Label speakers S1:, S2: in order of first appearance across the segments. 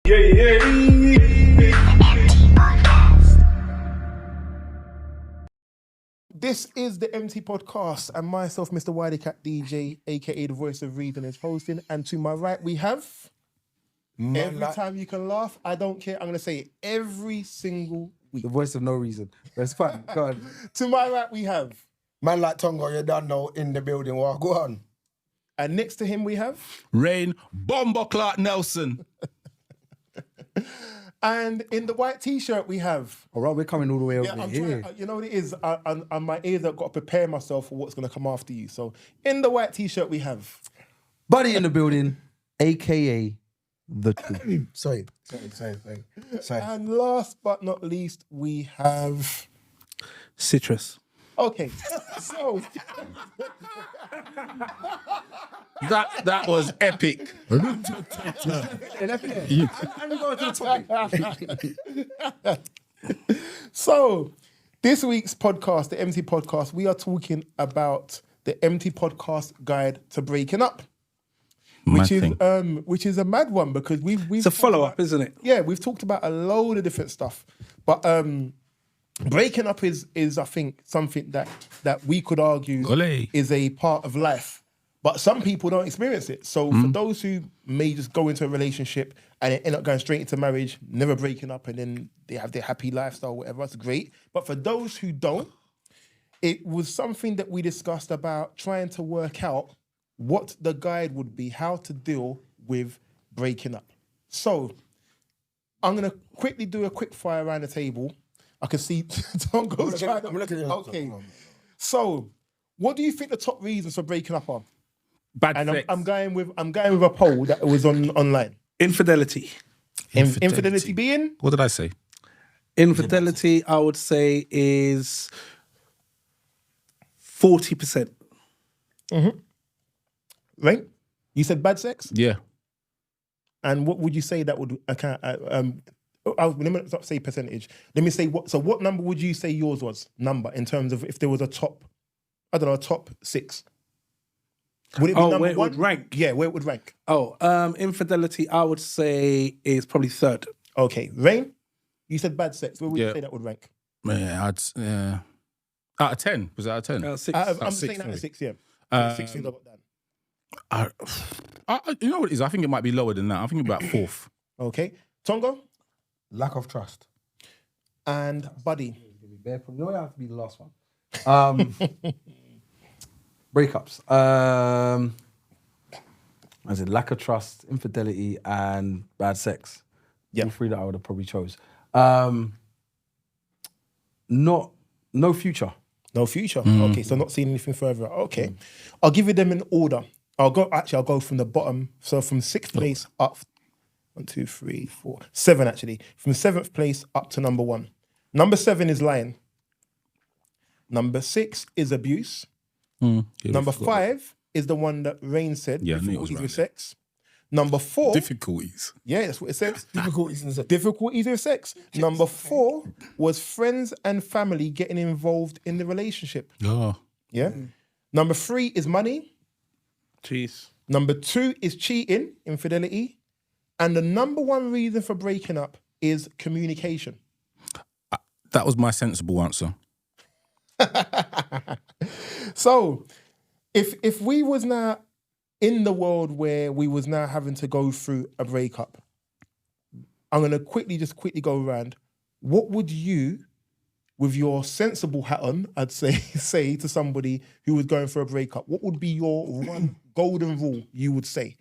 S1: This is the eMpTy podcast, and myself, Mr Wileycat DJ, aka the voice of reason, is hosting. And to my right, we have every time you can laugh. I don't care. I'm gonna say it every single week.
S2: The voice of no reason. That's fine. Go on.
S1: To my right, we have
S3: man like Tongo, you don't know, in the building. Well, go on.
S1: And next to him, we have
S4: Rain Bomber Clark Nelson.
S1: And in the white t-shirt, we have.
S2: All right, we're coming all the way over here.
S1: You know what it is? On my ears, I've got to prepare myself for what's going to come after you. So in the white t-shirt, we have
S2: Buddy in the building, aka the truth.
S3: Sorry.
S1: And last but not least, we have
S4: Citrus.
S1: Okay, so
S4: That was epic.
S1: So this week's podcast, the eMpTy podcast, we are talking about the eMpTy podcast guide to breaking up, which is a mad one because we've
S4: It's a follow-up, isn't it?
S1: Yeah, we've talked about a load of different stuff, but breaking up is I think something that we could argue is a part of life, but some people don't experience it. So for those who may just go into a relationship and end up going straight into marriage, never breaking up, and then they have their happy lifestyle, whatever, that's great. But for those who don't, it was something that we discussed about trying to work out what the guide would be, how to deal with breaking up. So I'm gonna quickly do a quick fire around the table. I can see Tongo's trying to...
S3: I'm looking at it.
S1: Okay. So, what do you think the top reasons for breaking up are?
S4: Bad
S1: And
S4: sex.
S1: I'm going with a poll that was online.
S4: Infidelity.
S1: Infidelity being?
S4: What did I say?
S5: Infidelity, I would say, is 40%.
S1: Right? You said bad sex?
S4: Yeah.
S1: And what would you say that would account... let me not say percentage. Let me say what number would you say yours was? Number in terms of if there was a top, I don't know, a top 6. Would it be number
S5: where it
S1: one?
S5: would rank?
S1: Yeah, where it would rank.
S5: Infidelity, I would say, is probably 3rd.
S1: Okay, Rain, you said bad sex. Where would you say that would rank?
S4: Yeah, out of 10. Was that out of 10?
S5: 6.
S1: I'm saying out of 6, yeah. 6 things I got down.
S4: You know what it is? I think it might be lower than that. I think about 4th.
S1: Okay, Tongo
S3: Lack of trust.
S1: and Buddy.
S2: You know, I have to be the last one. Breakups. I said lack of trust, infidelity, and bad sex.
S1: Yeah.
S2: All 3 that I would have probably chose. No future.
S1: No future. Okay, so not seeing anything further. Okay, I'll give you them in order. I'll go from the bottom. So from 6th place up. 1, 2, 3, 4, 7 actually. From 7th place up to number 1. Number 7 is lying. Number 6 is abuse. Number 5 is the one that Rain said.
S4: Yeah, I knew it was
S1: difficulties
S4: around
S1: with sex. Number 4.
S4: Difficulties.
S1: Yeah, that's what it says.
S3: Difficulties in sex.
S1: Difficulties with sex. Number 4 was friends and family getting involved in the relationship.
S4: Oh.
S1: Yeah. Number 3 is money.
S5: Jeez.
S1: Number 2 is cheating, infidelity. And the number 1 reason for breaking up is communication.
S4: That was my sensible answer.
S1: So, if we was now in the world where we was now having to go through a breakup, I'm gonna quickly go around. What would you, with your sensible hat on, I'd say to somebody who was going for a breakup? What would be your one golden rule you would say?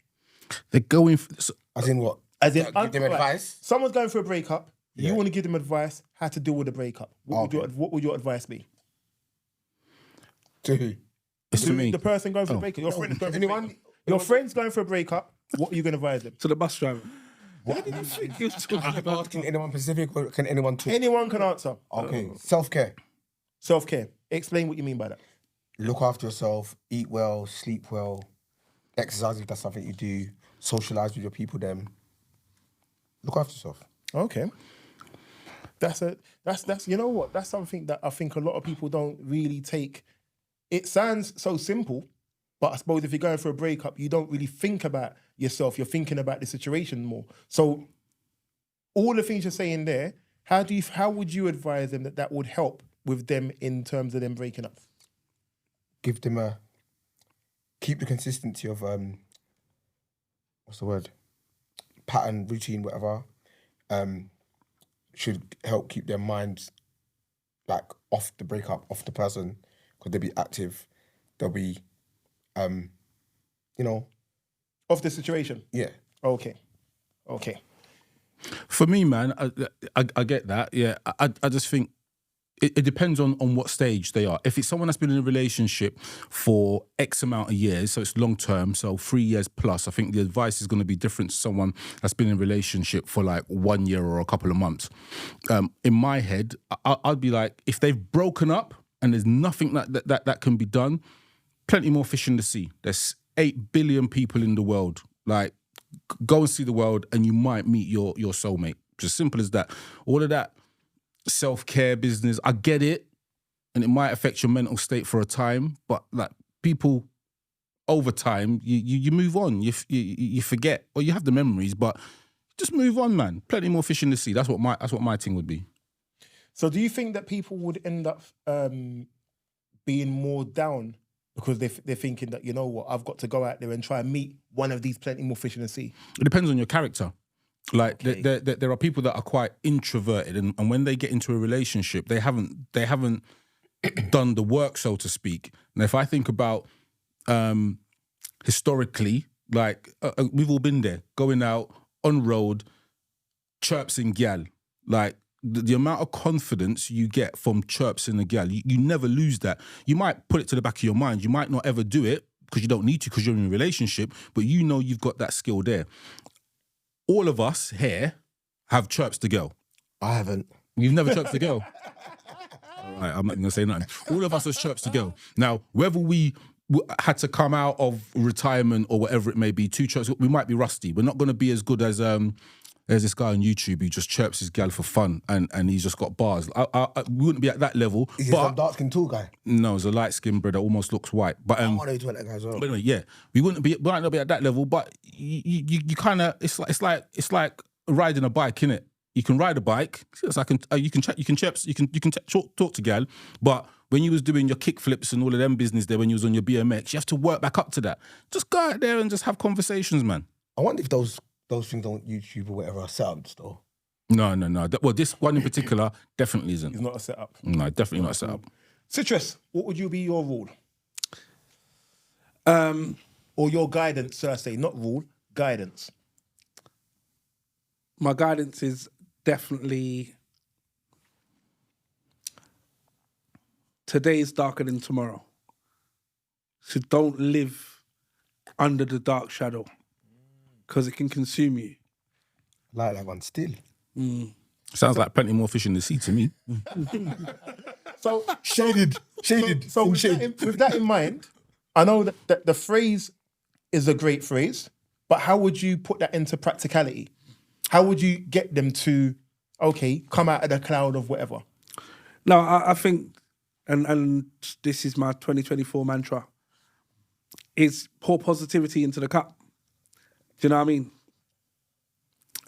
S4: They're going for...
S3: As in what?
S1: As in,
S3: Give them advice?
S1: Someone's going for a breakup. You want to give them advice how to deal with the breakup. What would your advice be?
S3: To who?
S4: It's to me.
S1: The person going for a breakup. Your friend is going for a breakup. Your friend's going for a breakup. What are you going to advise them?
S5: To the bus driver.
S3: I'm asking anyone specific or can anyone talk?
S1: Anyone can answer.
S3: Okay. Self-care.
S1: Self-care. Explain what you mean by that.
S3: Look after yourself, eat well, sleep well, exercise if that's something you do, socialise with your people then. Look after yourself.
S1: Okay. That's you know what? That's something that I think a lot of people don't really take. It sounds so simple, but I suppose if you're going for a breakup, you don't really think about yourself. You're thinking about the situation more. So all the things you're saying there, how would you advise them that would help with them in terms of them breaking up?
S3: Give them keep the consistency of what's the word? Pattern, routine, whatever. Should help keep their minds like off the breakup, off the person, because they'll be active. They'll be,
S1: Off the situation.
S3: Yeah.
S1: Okay.
S4: For me, man, I get that. Yeah, I just think it depends on what stage they are. If it's someone that's been in a relationship for X amount of years, so it's long term, so 3 years plus, I think the advice is going to be different to someone that's been in a relationship for like 1 year or a couple of months. In my head, I'd be like, if they've broken up and there's nothing that can be done, plenty more fish in the sea. There's 8 billion people in the world. Like, go and see the world and you might meet your soulmate. Just simple as that. All of that self-care business, I get it, and it might affect your mental state for a time, but like people over time, you move on, you forget, or you have the memories, but just move on, man. Plenty more fish in the sea. That's what my thing would be.
S1: So do you think that people would end up being more down because they're thinking that, you know what, I've got to go out there and try and meet one of these plenty more fish in the sea?
S4: It depends on your character. Like
S1: Okay.
S4: there are people that are quite introverted, and when they get into a relationship, they haven't done the work, so to speak. And if I think about historically, like we've all been there, going out on road, chirpsing gal, like the amount of confidence you get from chirpsing a gal, you never lose that. You might put it to the back of your mind. You might not ever do it because you don't need to because you're in a relationship, but you know you've got that skill there. All of us here have chirped the girl.
S3: I haven't.
S4: You've never chirped the girl? All right, I'm not going to say nothing. All of us have chirped the girl. Now, whether we had to come out of retirement or whatever it may be, 2 chirps, we might be rusty. We're not going to be as good as there's this guy on YouTube who just chirps his gal for fun and he's just got bars. We wouldn't be at that level.
S3: Is he some dark-skinned tall guy?
S4: No, he's a light-skinned brother, almost looks white. But
S3: I want to do that guy as well.
S4: but anyway, yeah, we might not be at that level, but you kind of, it's like riding a bike, innit? You can ride a bike, so you can talk to gal, but when you was doing your kick flips and all of them business there, when you was on your BMX, you have to work back up to that. Just go out there and just have conversations, man.
S3: I wonder if those things on YouTube or whatever are set up still.
S4: No. Well, this one in particular definitely isn't.
S1: It's not a setup.
S4: No, definitely not a setup.
S1: Citrus, what would be your rule? Or your guidance, should I say, not rule, guidance.
S5: My guidance is definitely today is darker than tomorrow. So don't live under the dark shadow because it can consume you.
S3: Like that one still.
S4: Sounds like plenty more fish in the sea to me.
S1: So
S3: Shaded.
S1: So with that in mind, I know that the phrase is a great phrase, but how would you put that into practicality? How would you get them to, okay, come out of the cloud of whatever?
S5: No, I think, and this is my 2024 mantra, is pour positivity into the cup. Do you know what I mean?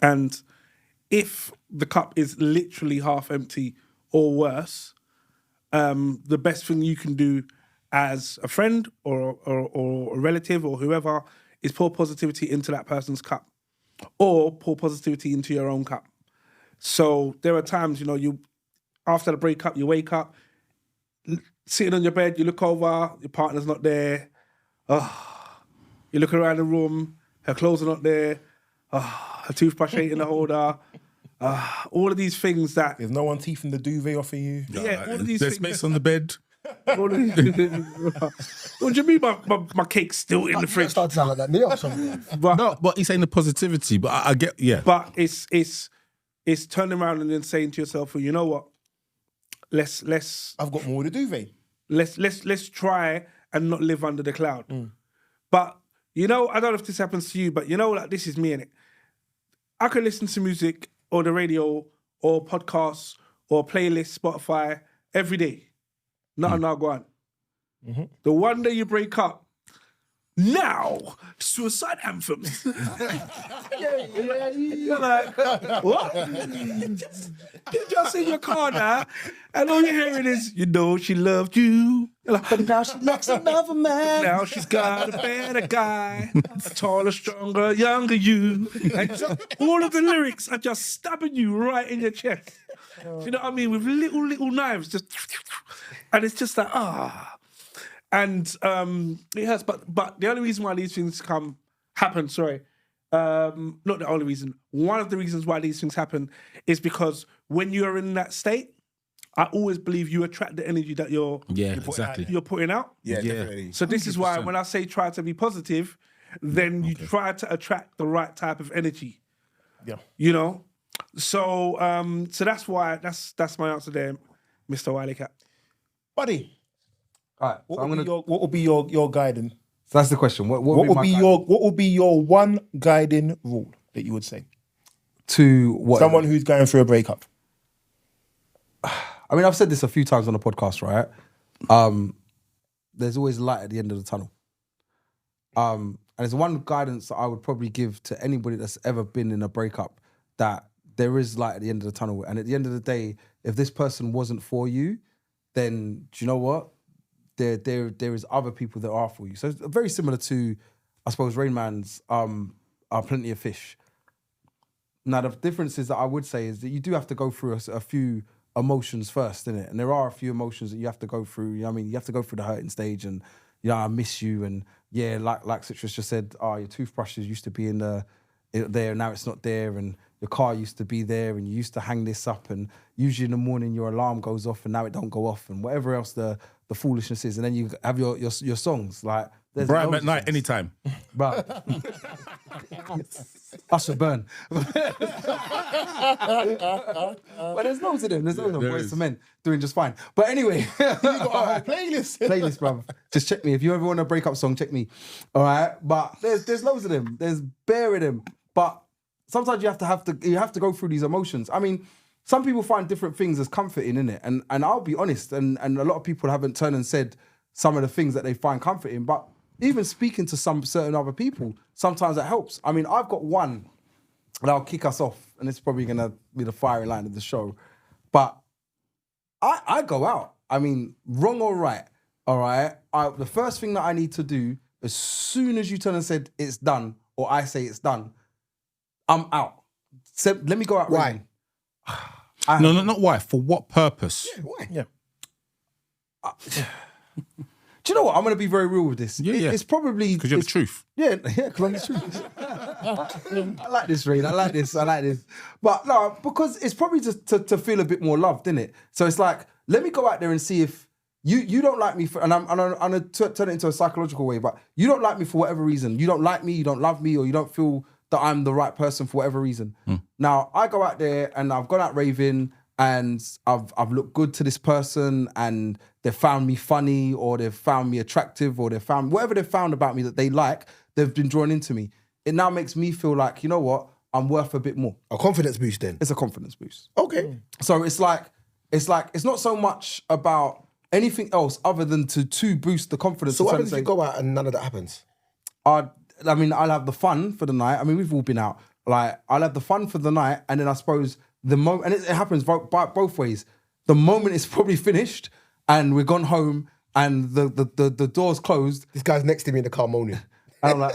S5: And if the cup is literally half empty or worse, the best thing you can do as a friend or a relative or whoever is pour positivity into that person's cup, or pour positivity into your own cup. So there are times, you after the breakup, you wake up, sitting on your bed, you look over, your partner's not there. You look around the room, her clothes are not there. Her toothbrush ain't in the holder. All of these things that...
S1: There's no one teeth in the duvet off of you.
S5: Yeah, all of these
S4: There's
S5: things...
S4: space on the bed.
S5: What do you mean my cake's still in the fridge?
S3: Start to sound like that near or something.
S4: But he's saying the positivity, but I get, yeah.
S5: But it's turning around and then saying to yourself, well, you know what? Let's
S1: I've got more to duvet.
S5: let's try and not live under the cloud. But I don't know if this happens to you, but like this is me, innit? I can listen to music or the radio or podcasts or playlist, Spotify every day. Nothing now go on. The one day you break up, Now, suicide anthems. You're like, what? You just in your car now, and all you're hearing is, you know she loved you. Like, but now she likes another man. Now she's got a better guy, a taller, stronger, younger you. And just, all of the lyrics are just stabbing you right in your chest. Do you know what I mean? With little knives, just, and it's just like, And it hurts, but the only reason why these things happen, not the only reason, one of the reasons why these things happen is because when you're in that state, I always believe you attract the energy that you're putting out.
S3: Yeah, definitely.
S5: So this 100%. Is why when I say try to be positive, then you try to attract the right type of energy.
S1: Yeah.
S5: You know? So so that's why that's my answer there, Mr. Wileycat.
S1: Buddy.
S2: All right,
S1: What will be your guiding?
S2: So that's the question. What
S1: will be your one guiding rule that you would say
S2: to what?
S1: Someone who's going through a breakup.
S2: I mean, I've said this a few times on the podcast, right? There's always light at the end of the tunnel. And there's one guidance that I would probably give to anybody that's ever been in a breakup, that there is light at the end of the tunnel. And at the end of the day, if this person wasn't for you, then do you know what? There is other people that are for you. So it's very similar to, I suppose, Rain Man's Plenty of Fish. Now, the difference is that I would say is that you do have to go through a few emotions first, innit? And there are a few emotions that you have to go through. You know what I mean? You have to go through the hurting stage and, you know, I miss you. And yeah, like Citrus just said, your toothbrushes used to be there, now it's not there. And your car used to be there and you used to hang this up. And usually in the morning your alarm goes off and now it don't go off. And whatever else the foolishness is. And then you have your songs. Like, there's
S4: Bright at night, anytime.
S2: Bro. Usher Burn. But there's loads of them. There's loads of Boys to Men doing just fine. But anyway.
S1: You got a whole playlist.
S2: Playlist, bruv. Just check me. If you ever want a breakup song, check me. All right? But there's loads of them. There's bare of them. But sometimes you have to go through these emotions. I mean, some people find different things as comforting, innit? And I'll be honest, and a lot of people haven't turned and said some of the things that they find comforting, but even speaking to some certain other people, sometimes that helps. I mean, I've got one, and I'll kick us off, and it's probably going to be the firing line of the show. But I go out. I mean, wrong or right, all right? The first thing that I need to do, as soon as you turn and said it's done, or I say it's done, I'm out. So, let me go out.
S3: Why?
S4: No, not why. For what purpose?
S3: Yeah, why?
S1: Yeah.
S2: Do you know what? I'm going to be very real with this.
S4: Yeah.
S2: It's probably...
S4: Because you're the truth.
S2: Yeah, because I'm the truth. I like this, Rain. I like this. But no, because it's probably just to feel a bit more loved, isn't it? So it's like, let me go out there and see if you don't like me, and I'm going to turn it into a psychological way, but you don't like me for whatever reason. You don't like me, you don't love me, or you don't feel that I'm the right person for whatever reason. Now, I go out there and I've gone out raving and I've looked good to this person and they've found me funny or they've found me attractive or they've found whatever they've found about me that they like, they've been drawn into me. It now makes me feel like, you know what, I'm worth a bit more.
S3: A confidence boost then?
S2: It's a confidence boost.
S3: Okay.
S2: So it's not so much about anything else other than to boost the confidence.
S3: So what happens if you go out and none of that happens?
S2: I'll have the fun for the night. I mean, we've all been out. Like, I'll have the fun for the night, and then I suppose the moment, and it happens both ways. The moment it's probably finished, and we're gone home, and the door's closed.
S3: This guy's next to me in the car moaning.
S2: And I'm like,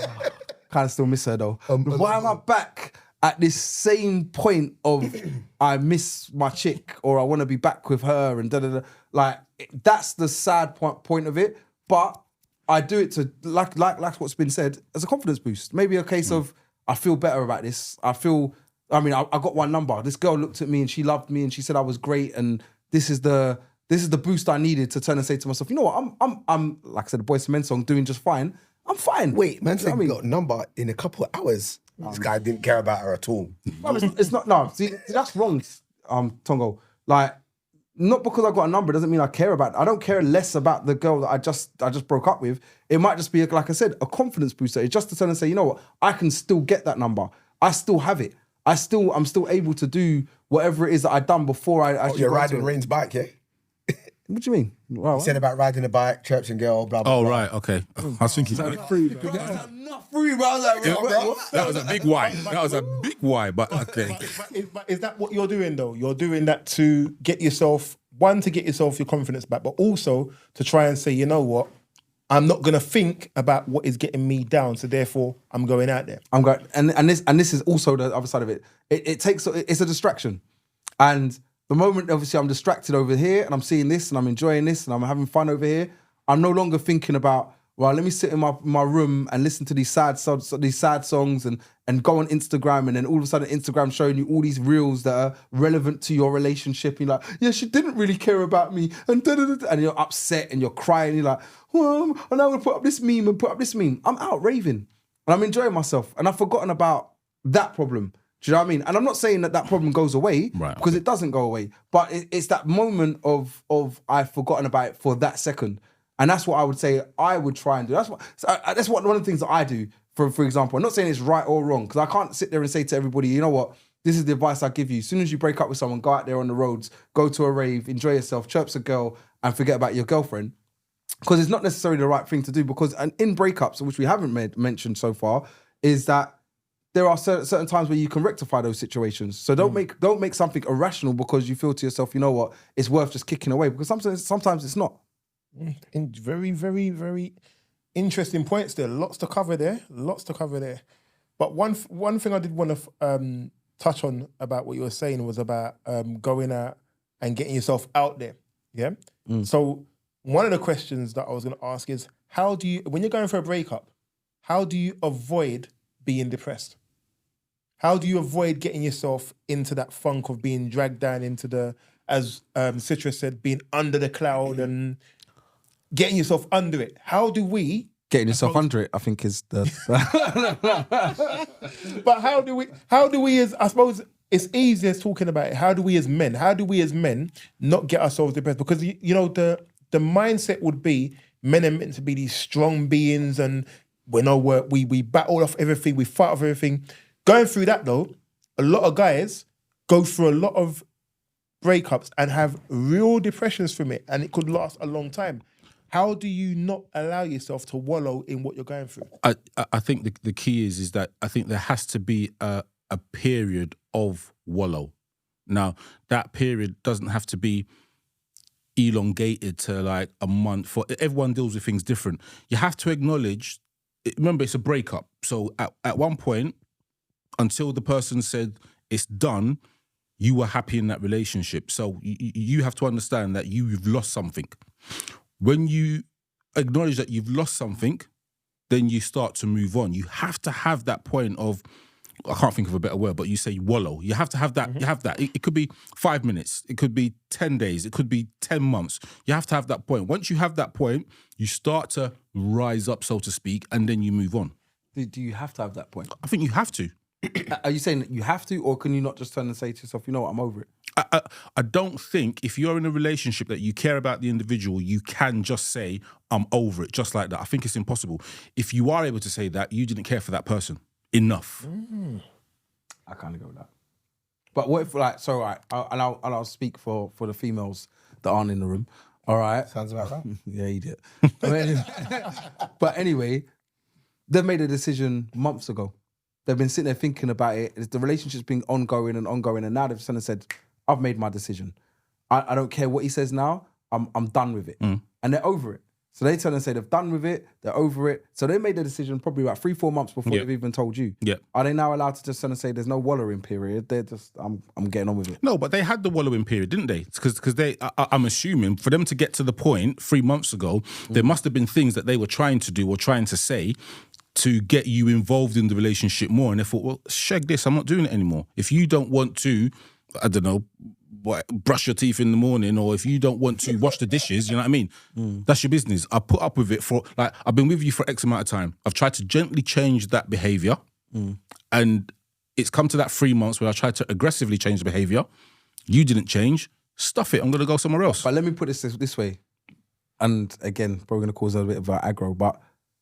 S2: kind of still miss her though. Why am I back at this same point of I miss my chick, or I want to be back with her, and da-da-da. Like, that's the sad point of it. But I do it to, like what's been said, as a confidence boost. Maybe a case of, I feel better about this. I got one number. This girl looked at me and she loved me and she said I was great, and this is the boost I needed to turn and say to myself, you know what, I'm like I said, the Boys to Men song, doing just fine. I'm fine.
S3: Wait, man said he got a number in a couple of hours. This guy didn't care about her at all.
S2: No, it's not, no, see, that's wrong, Tongo. Like, not because I got a number doesn't mean I care about it. I don't care less about the girl that I just broke up with. It might just be, like I said, a confidence booster. It's just to turn and say, you know what, I can still get that number. I still have it. I'm still able to do whatever it is that I've done before I actually.
S3: You're riding Rain's bike, yeah?
S2: What do you mean? Wow,
S3: He said about riding a bike, chirping girl, blah, blah,
S4: Oh,
S3: blah.
S4: right, okay. I was thinking...
S3: Not free, bro. I was like, bro.
S4: That was a big why. That was a big why, but okay.
S1: But is that what you're doing though? You're doing that to get yourself, one, to get yourself your confidence back, but also to try and say, you know what? I'm not gonna think about what is getting me down, so therefore I'm going out there.
S2: I'm going, and this is also the other side of it. It's a distraction, and the moment obviously I'm distracted over here, and I'm seeing this, and I'm enjoying this, and I'm having fun over here. I'm no longer thinking about, well, let me sit in my room and listen to these sad songs and go on Instagram, and then all of a sudden Instagram showing you all these reels that are relevant to your relationship. You're like, yeah, she didn't really care about me, and and you're upset and you're crying. You're like, well, and I'm gonna put up this meme and put up this meme. I'm out raving and I'm enjoying myself, and I've forgotten about that problem. Do you know what I mean? And I'm not saying that problem goes away,
S4: right,
S2: because it doesn't go away, but it's that moment of I've forgotten about it for that second. And that's what I would say I would try and do. That's what one of the things that I do, for example. I'm not saying it's right or wrong, because I can't sit there and say to everybody, you know what, this is the advice I give you. As soon as you break up with someone, go out there on the roads, go to a rave, enjoy yourself, chirps a girl, and forget about your girlfriend. Because it's not necessarily the right thing to do, because in breakups, which we haven't mentioned so far, is that there are certain times where you can rectify those situations. So don't make something irrational because you feel to yourself, you know what, it's worth just kicking away, because sometimes it's not.
S1: Very, very, very interesting points there. Lots to cover there. But one thing I did want to touch on about what you were saying was about going out and getting yourself out there. Yeah. So one of the questions that I was going to ask is, how do you, when you're going for a breakup, how do you avoid being depressed? How do you avoid getting yourself into that funk of being dragged down into the, as Citrus said, being under the cloud and getting yourself under it? How do we...
S2: Getting yourself under it, I think, is the...
S1: But how do we as, I suppose it's easier talking about it, how do we as men not get ourselves depressed? Because, you know, the mindset would be men are meant to be these strong beings, and we battle off everything, we fight off everything. Going through that though, a lot of guys go through a lot of breakups and have real depressions from it, and it could last a long time. How do you not allow yourself to wallow in what you're going through?
S4: I think the key is that I think there has to be a period of wallow. Now, that period doesn't have to be elongated to like a month. For everyone deals with things different. You have to acknowledge, remember, it's a breakup. So at one point, until the person said it's done, you were happy in that relationship. So you have to understand that you've lost something. When you acknowledge that you've lost something, then you start to move on. You have to have that point of, I can't think of a better word, but you say wallow. You have to have that. Mm-hmm. You have that. It could be 5 minutes. It could be 10 days. It could be 10 months. You have to have that point. Once you have that point, you start to rise up, so to speak, and then you move on.
S2: Do you have to have that point?
S4: I think you have to.
S2: Are you saying that you have to, or can you not just turn and say to yourself, you know what, I'm over it?
S4: I don't think if you're in a relationship that you care about the individual, you can just say, I'm over it, just like that. I think it's impossible. If you are able to say that, you didn't care for that person enough.
S2: I kind of go with that. But what if, like, so, all right, I'll speak for the females that aren't in the room, all right?
S3: Sounds about right.
S2: Yeah, you did. But anyway, they've made a decision months ago. They've been sitting there thinking about it. The relationship's been ongoing, and now they've suddenly said, I've made my decision. I don't care what he says now. I'm done with it. And they're over it. So they turn and say they've done with it, they're over it. So they made the decision probably about 3-4 months before they've even told you.
S4: Yeah.
S2: Are they now allowed to just turn and say there's no wallowing period? They're just, I'm getting on with it.
S4: No, but they had the wallowing period, didn't they? Because I'm assuming for them to get to the point 3 months ago, there must have been things that they were trying to do or trying to say to get you involved in the relationship more. And they thought, well, shag this, I'm not doing it anymore. If you don't want to, I don't know, brush your teeth in the morning, or if you don't want to wash the dishes, you know what I mean? That's your business. I put up with it for, like, I've been with you for X amount of time. I've tried to gently change that behavior. And it's come to that 3 months where I tried to aggressively change the behavior. You didn't change. Stuff it. I'm going to go somewhere else.
S2: But let me put this way. And again, probably going to cause a bit of aggro, but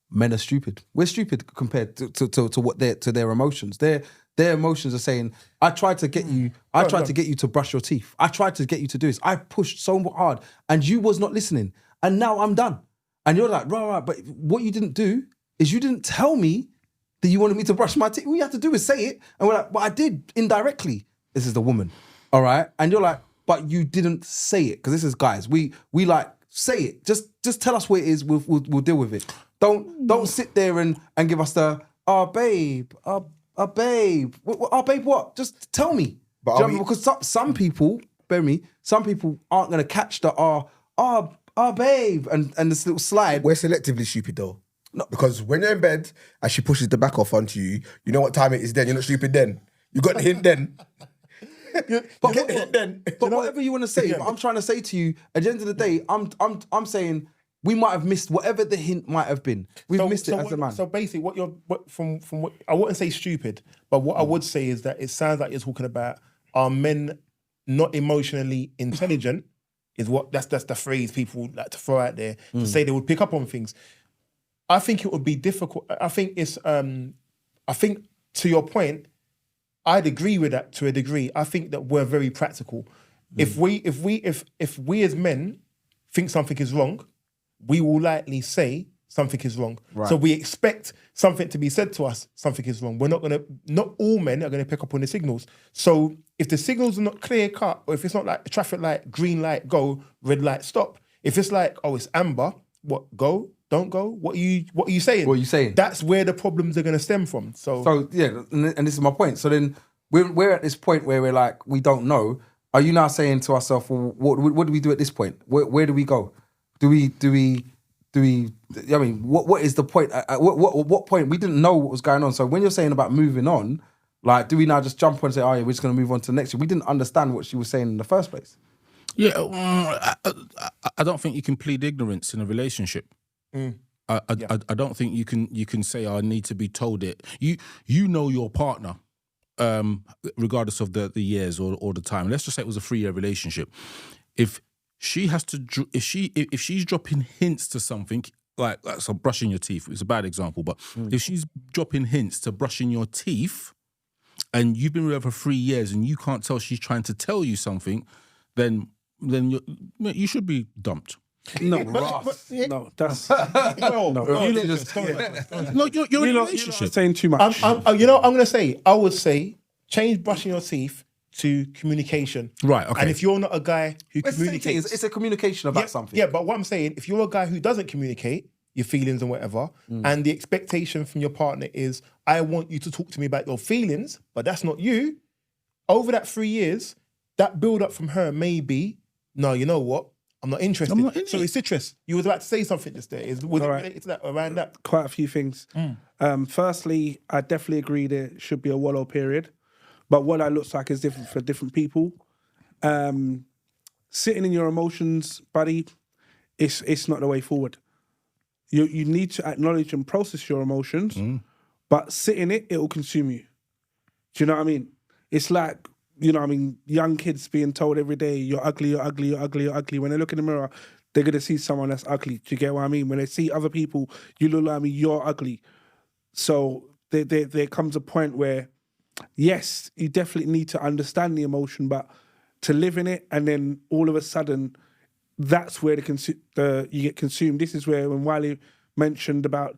S2: men are stupid. We're stupid compared to what to their emotions. They're their emotions are saying, I tried to get you, to get you to brush your teeth. I tried to get you to do this. I pushed so hard and you was not listening. And now I'm done. And you're like, right, but what you didn't do is you didn't tell me that you wanted me to brush my teeth. All you have to do is say it. And we're like, but I did indirectly. This is the woman. All right. And you're like, but you didn't say it. Because this is guys. We like, say it. Just tell us what it is. We'll deal with it. Don't sit there and give us the, babe, babe. Babe what? Just tell me. But because some people, some people aren't going to catch the, babe, and this little slide.
S3: We're selectively stupid though. No. Because when you're in bed and she pushes the back off onto you, you know what time it is then. You're not stupid then. You got the hint then.
S2: But whatever you want to say, I'm trying to say to you, at the end of the day, I'm saying we might have missed whatever the hint might have been. We've missed it as a man.
S1: So basically, from what I wouldn't say stupid, but what I would say is that it sounds like you're talking about are men not emotionally intelligent? That's the phrase people like to throw out there to say they would pick up on things. I think it would be difficult. I think to your point, I'd agree with that to a degree. I think that we're very practical. If we as men think something is wrong, we will likely say something is wrong. Right. So we expect something to be said to us, something is wrong. Not all men are gonna pick up on the signals. So if the signals are not clear cut, or if it's not like a traffic light, green light, go, red light, stop. If it's like, it's amber, what, go, don't go? What are you saying?
S2: What are you saying?
S1: That's where the problems are gonna stem from. So
S2: yeah, and this is my point. So then we're at this point where we're like, we don't know. Are you now saying to ourselves, well, what do we do at this point? Where do we go? Do we? I mean, what is the point? At what point we didn't know what was going on? So when you're saying about moving on, like, do we now just jump on and say, oh yeah, we're just going to move on to the next year? We didn't understand what she was saying in the first place.
S4: Yeah, I don't think you can plead ignorance in a relationship. I don't think you can say, I need to be told it. You know your partner, regardless of the years or the time. Let's just say it was a 3-year relationship. If she's dropping hints to something, like so brushing your teeth, it's a bad example, but if she's dropping hints to brushing your teeth and you've been with her for 3 years and you can't tell she's trying to tell you something, then you should be dumped.
S5: No, no, that's no.
S4: You're in a relationship.
S5: Saying too much.
S1: I'm gonna say, I would say, change brushing your teeth to communication.
S4: Right, okay.
S1: And if you're not a guy who communicates...
S2: It's a communication about something.
S1: Yeah, but what I'm saying, if you're a guy who doesn't communicate your feelings and whatever, and the expectation from your partner is, I want you to talk to me about your feelings, but that's not you, over that 3 years, that build-up from her may be, no, you know what? I'm not interested. So it's Citrus. You was about to say something just there. Was it related to that, around that?
S5: Quite a few things. Firstly, I definitely agree there should be a wallow period. But what that looks like is different for different people. Sitting in your emotions, buddy, it's not the way forward. You need to acknowledge and process your emotions, but sit in it will consume you. Do you know what I mean? It's like, young kids being told every day, you're ugly, you're ugly, you're ugly, you're ugly. When they look in the mirror, they're going to see someone that's ugly. Do you get what I mean? When they see other people, you look like me, you're ugly. So there comes a point where, yes, you definitely need to understand the emotion, but to live in it, and then all of a sudden, that's where you get consumed. This is where when Wiley mentioned about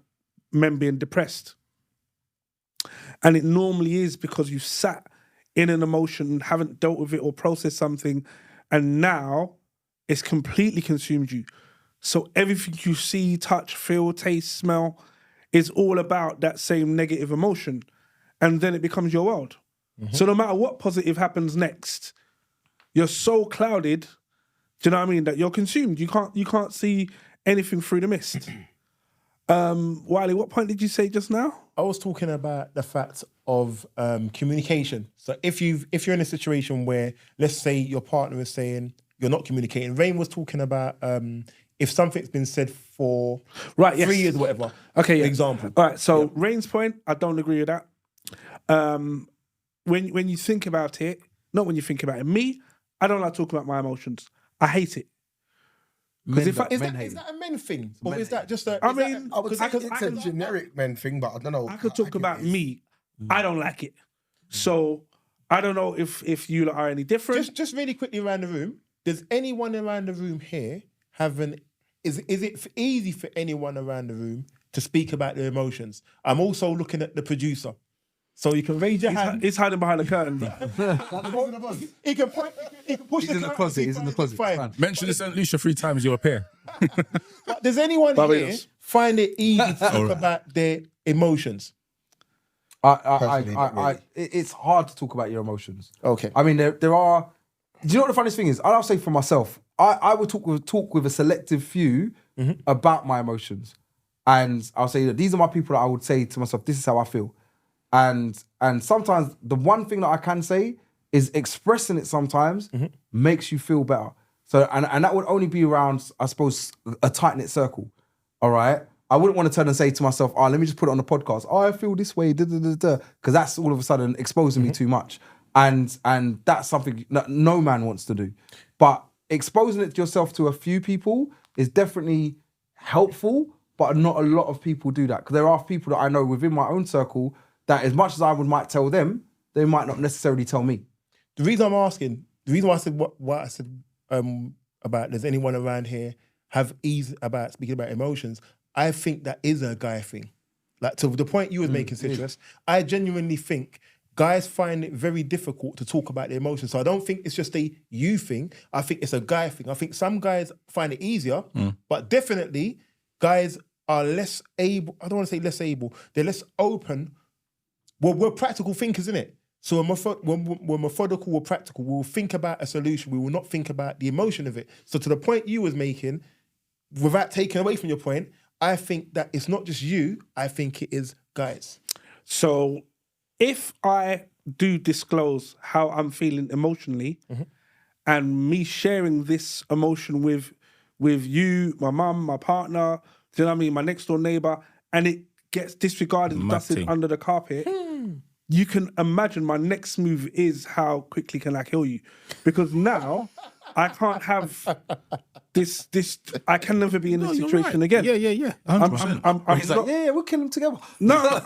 S5: men being depressed, and it normally is because you sat in an emotion, haven't dealt with it or processed something, and now it's completely consumed you. So everything you see, touch, feel, taste, smell is all about that same negative emotion. And then it becomes your world. So no matter what positive happens next, you're so clouded, do you know what I mean, that you're consumed. You can't see anything through the mist. Wiley, what point did you say just now?
S1: I was talking about the fact of communication. So if you're in a situation where, let's say your partner is saying you're not communicating. Rain was talking about if something's been said for 3 years or whatever.
S5: Okay,
S1: for example.
S5: All right, so Rain's point, I don't agree with that. When you think about it, not when you think about it. Me, I don't like talking about my emotions. I hate it.
S1: Because is that a men thing? Or is that just a...
S3: I would say it's a generic men thing, but I don't know.
S5: I could talk about me. I don't like it. So I don't know if you lot are any different.
S1: Just really quickly around the room. Does anyone around the room here is it easy for anyone around the room to speak about their emotions? I'm also looking at the producer. So you can raise your hand.
S5: He's hiding behind the curtain.
S1: He can push
S2: He's in the closet. He's in the closet.
S1: Fine.
S4: Mention St. Lucia 3 times, you'll appear.
S1: But does anyone here
S5: Barbados.
S1: find it easy to talk about their emotions?
S2: It's hard to talk about your emotions.
S1: Okay.
S2: I mean, there are. Do you know what the funniest thing is? I'll say for myself, I would talk with a selective few about my emotions, and I'll say that these are my people that I would say to myself, this is how I feel, and sometimes the one thing that I can say is expressing it sometimes makes you feel better. So and that would only be around, I suppose, a tight knit circle. All right. I wouldn't want to turn and say to myself, oh, let me just put it on the podcast. Oh, I feel this way, because that's all of a sudden exposing me too much. And that's something that no man wants to do. But exposing it to yourself to a few people is definitely helpful, but not a lot of people do that. Because there are people that I know within my own circle that as much as I might tell them, they might not necessarily tell me.
S1: The reason I'm asking, the reason why I said what I said about does anyone around here have ease about speaking about emotions, I think that is a guy thing. Like, to the point you was making, Citrus, I genuinely think guys find it very difficult to talk about their emotions. So I don't think it's just a you thing. I think it's a guy thing. I think some guys find it easier, but definitely guys are less able, I don't want to say less able, they're less open. Well, we're practical thinkers, innit? So when we're methodical, we're practical. We'll think about a solution. We will not think about the emotion of it. So to the point you was making, without taking away from your point, I think that it's not just you, I think it is guys.
S5: So if I do disclose how I'm feeling emotionally and me sharing this emotion with you, my mum, my partner, do you know what I mean, my next door neighbour, and it gets disregarded and dusted under the carpet, you can imagine my next move is how quickly can I kill you? Because now I can't have this. I can never be in this situation again.
S4: Yeah. 100%.
S2: He's like, yeah, we'll kill him together.
S5: No,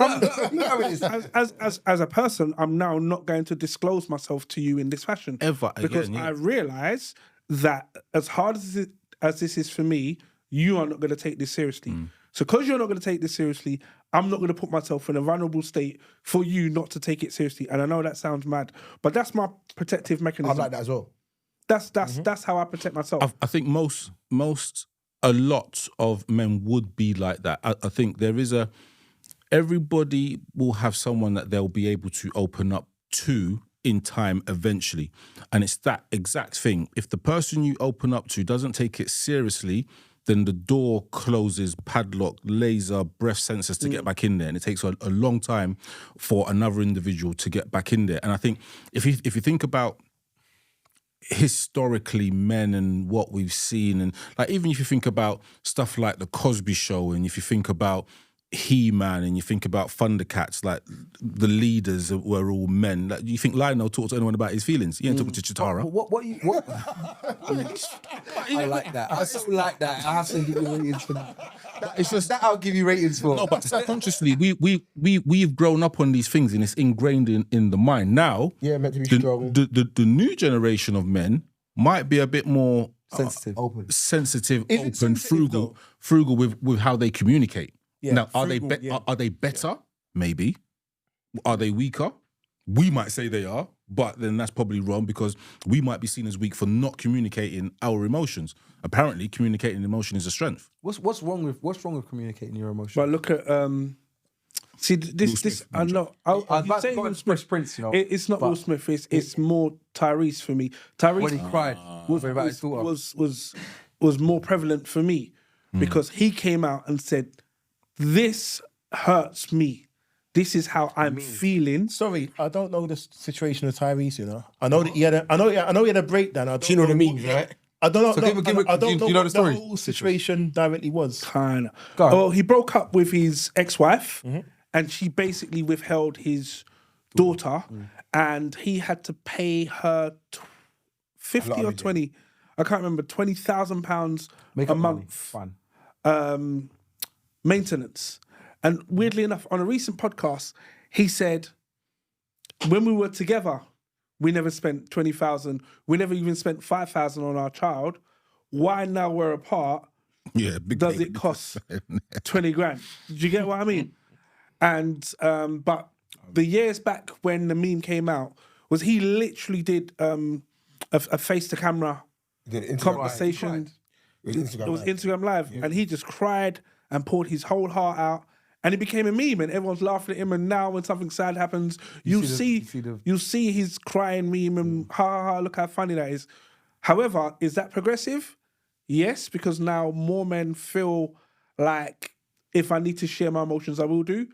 S5: as a person, I'm now not going to disclose myself to you in this fashion
S4: Ever
S5: because
S4: again,
S5: I realise that as hard as this is for me, you are not going to take this seriously. So because you're not going to take this seriously, I'm not going to put myself in a vulnerable state for you not to take it seriously. And I know that sounds mad, but that's my protective mechanism.
S3: I'm like that as well.
S5: That's how I protect myself.
S4: I think a lot of men would be like that. I think there is everybody will have someone that they'll be able to open up to in time eventually. And it's that exact thing. If the person you open up to doesn't take it seriously, then the door closes, padlock, laser, breath sensors to get back in there. And it takes a long time for another individual to get back in there. And I think if you think about historically men and what we've seen, and like even if you think about stuff like the Cosby Show, and if you think about He-Man, and you think about Thundercats, like the leaders were all men. Like, you think Lionel talked to anyone about his feelings? He ain't talking to Chitara.
S2: What? I like that. I so like that. I have to give you ratings for that. It's just that I'll give you ratings for.
S4: No, but subconsciously, we've grown up on these things, and it's ingrained in the mind. Now,
S3: Meant to be strong.
S4: The new generation of men might be a bit more
S2: sensitive,
S4: open,
S1: sensitive,
S4: frugal with how they communicate.
S1: Yeah,
S4: now,
S1: frugal,
S4: are they better? Maybe. Are they weaker? We might say they are, but then that's probably wrong because we might be seen as weak for not communicating our emotions. Apparently, communicating emotion is a strength.
S2: What's wrong with communicating your emotions?
S5: But look at this. I know.
S2: I've got Express Prince. You know,
S5: it's not Will Smith. It's more Tyrese for me. Tyrese
S2: when he cried
S5: was more prevalent for me because he came out and said, "This hurts me. This is how I'm feeling."
S1: Sorry, I don't know the situation of Tyrese. You know, I know that he had a breakdown. I don't
S3: you know what I mean, right?
S1: I don't know.
S2: So
S1: I don't know
S2: you know
S1: what
S2: the story?
S1: whole situation directly was.
S5: Kinda. Well, he broke up with his ex-wife, and she basically withheld his daughter, and he had to pay her 50 or 20. I can't remember. £20,000 a month.
S2: Fun.
S5: Maintenance. And weirdly enough, on a recent podcast, he said when we were together, we never spent 20,000. We never even spent 5,000 on our child. Why now we're apart?
S4: Yeah, big
S5: Does
S4: baby.
S5: it cost 20 grand? Do you get what I mean? And but the years back when the meme came out, was he literally did a face to camera conversation.
S3: It was
S5: Instagram Live, and he just cried and poured his whole heart out, and it became a meme, and everyone's laughing at him. And now, when something sad happens, you'll see his crying meme, and ha ha ha, look how funny that is. However, is that progressive? Yes, because now more men feel like if I need to share my emotions, I will do.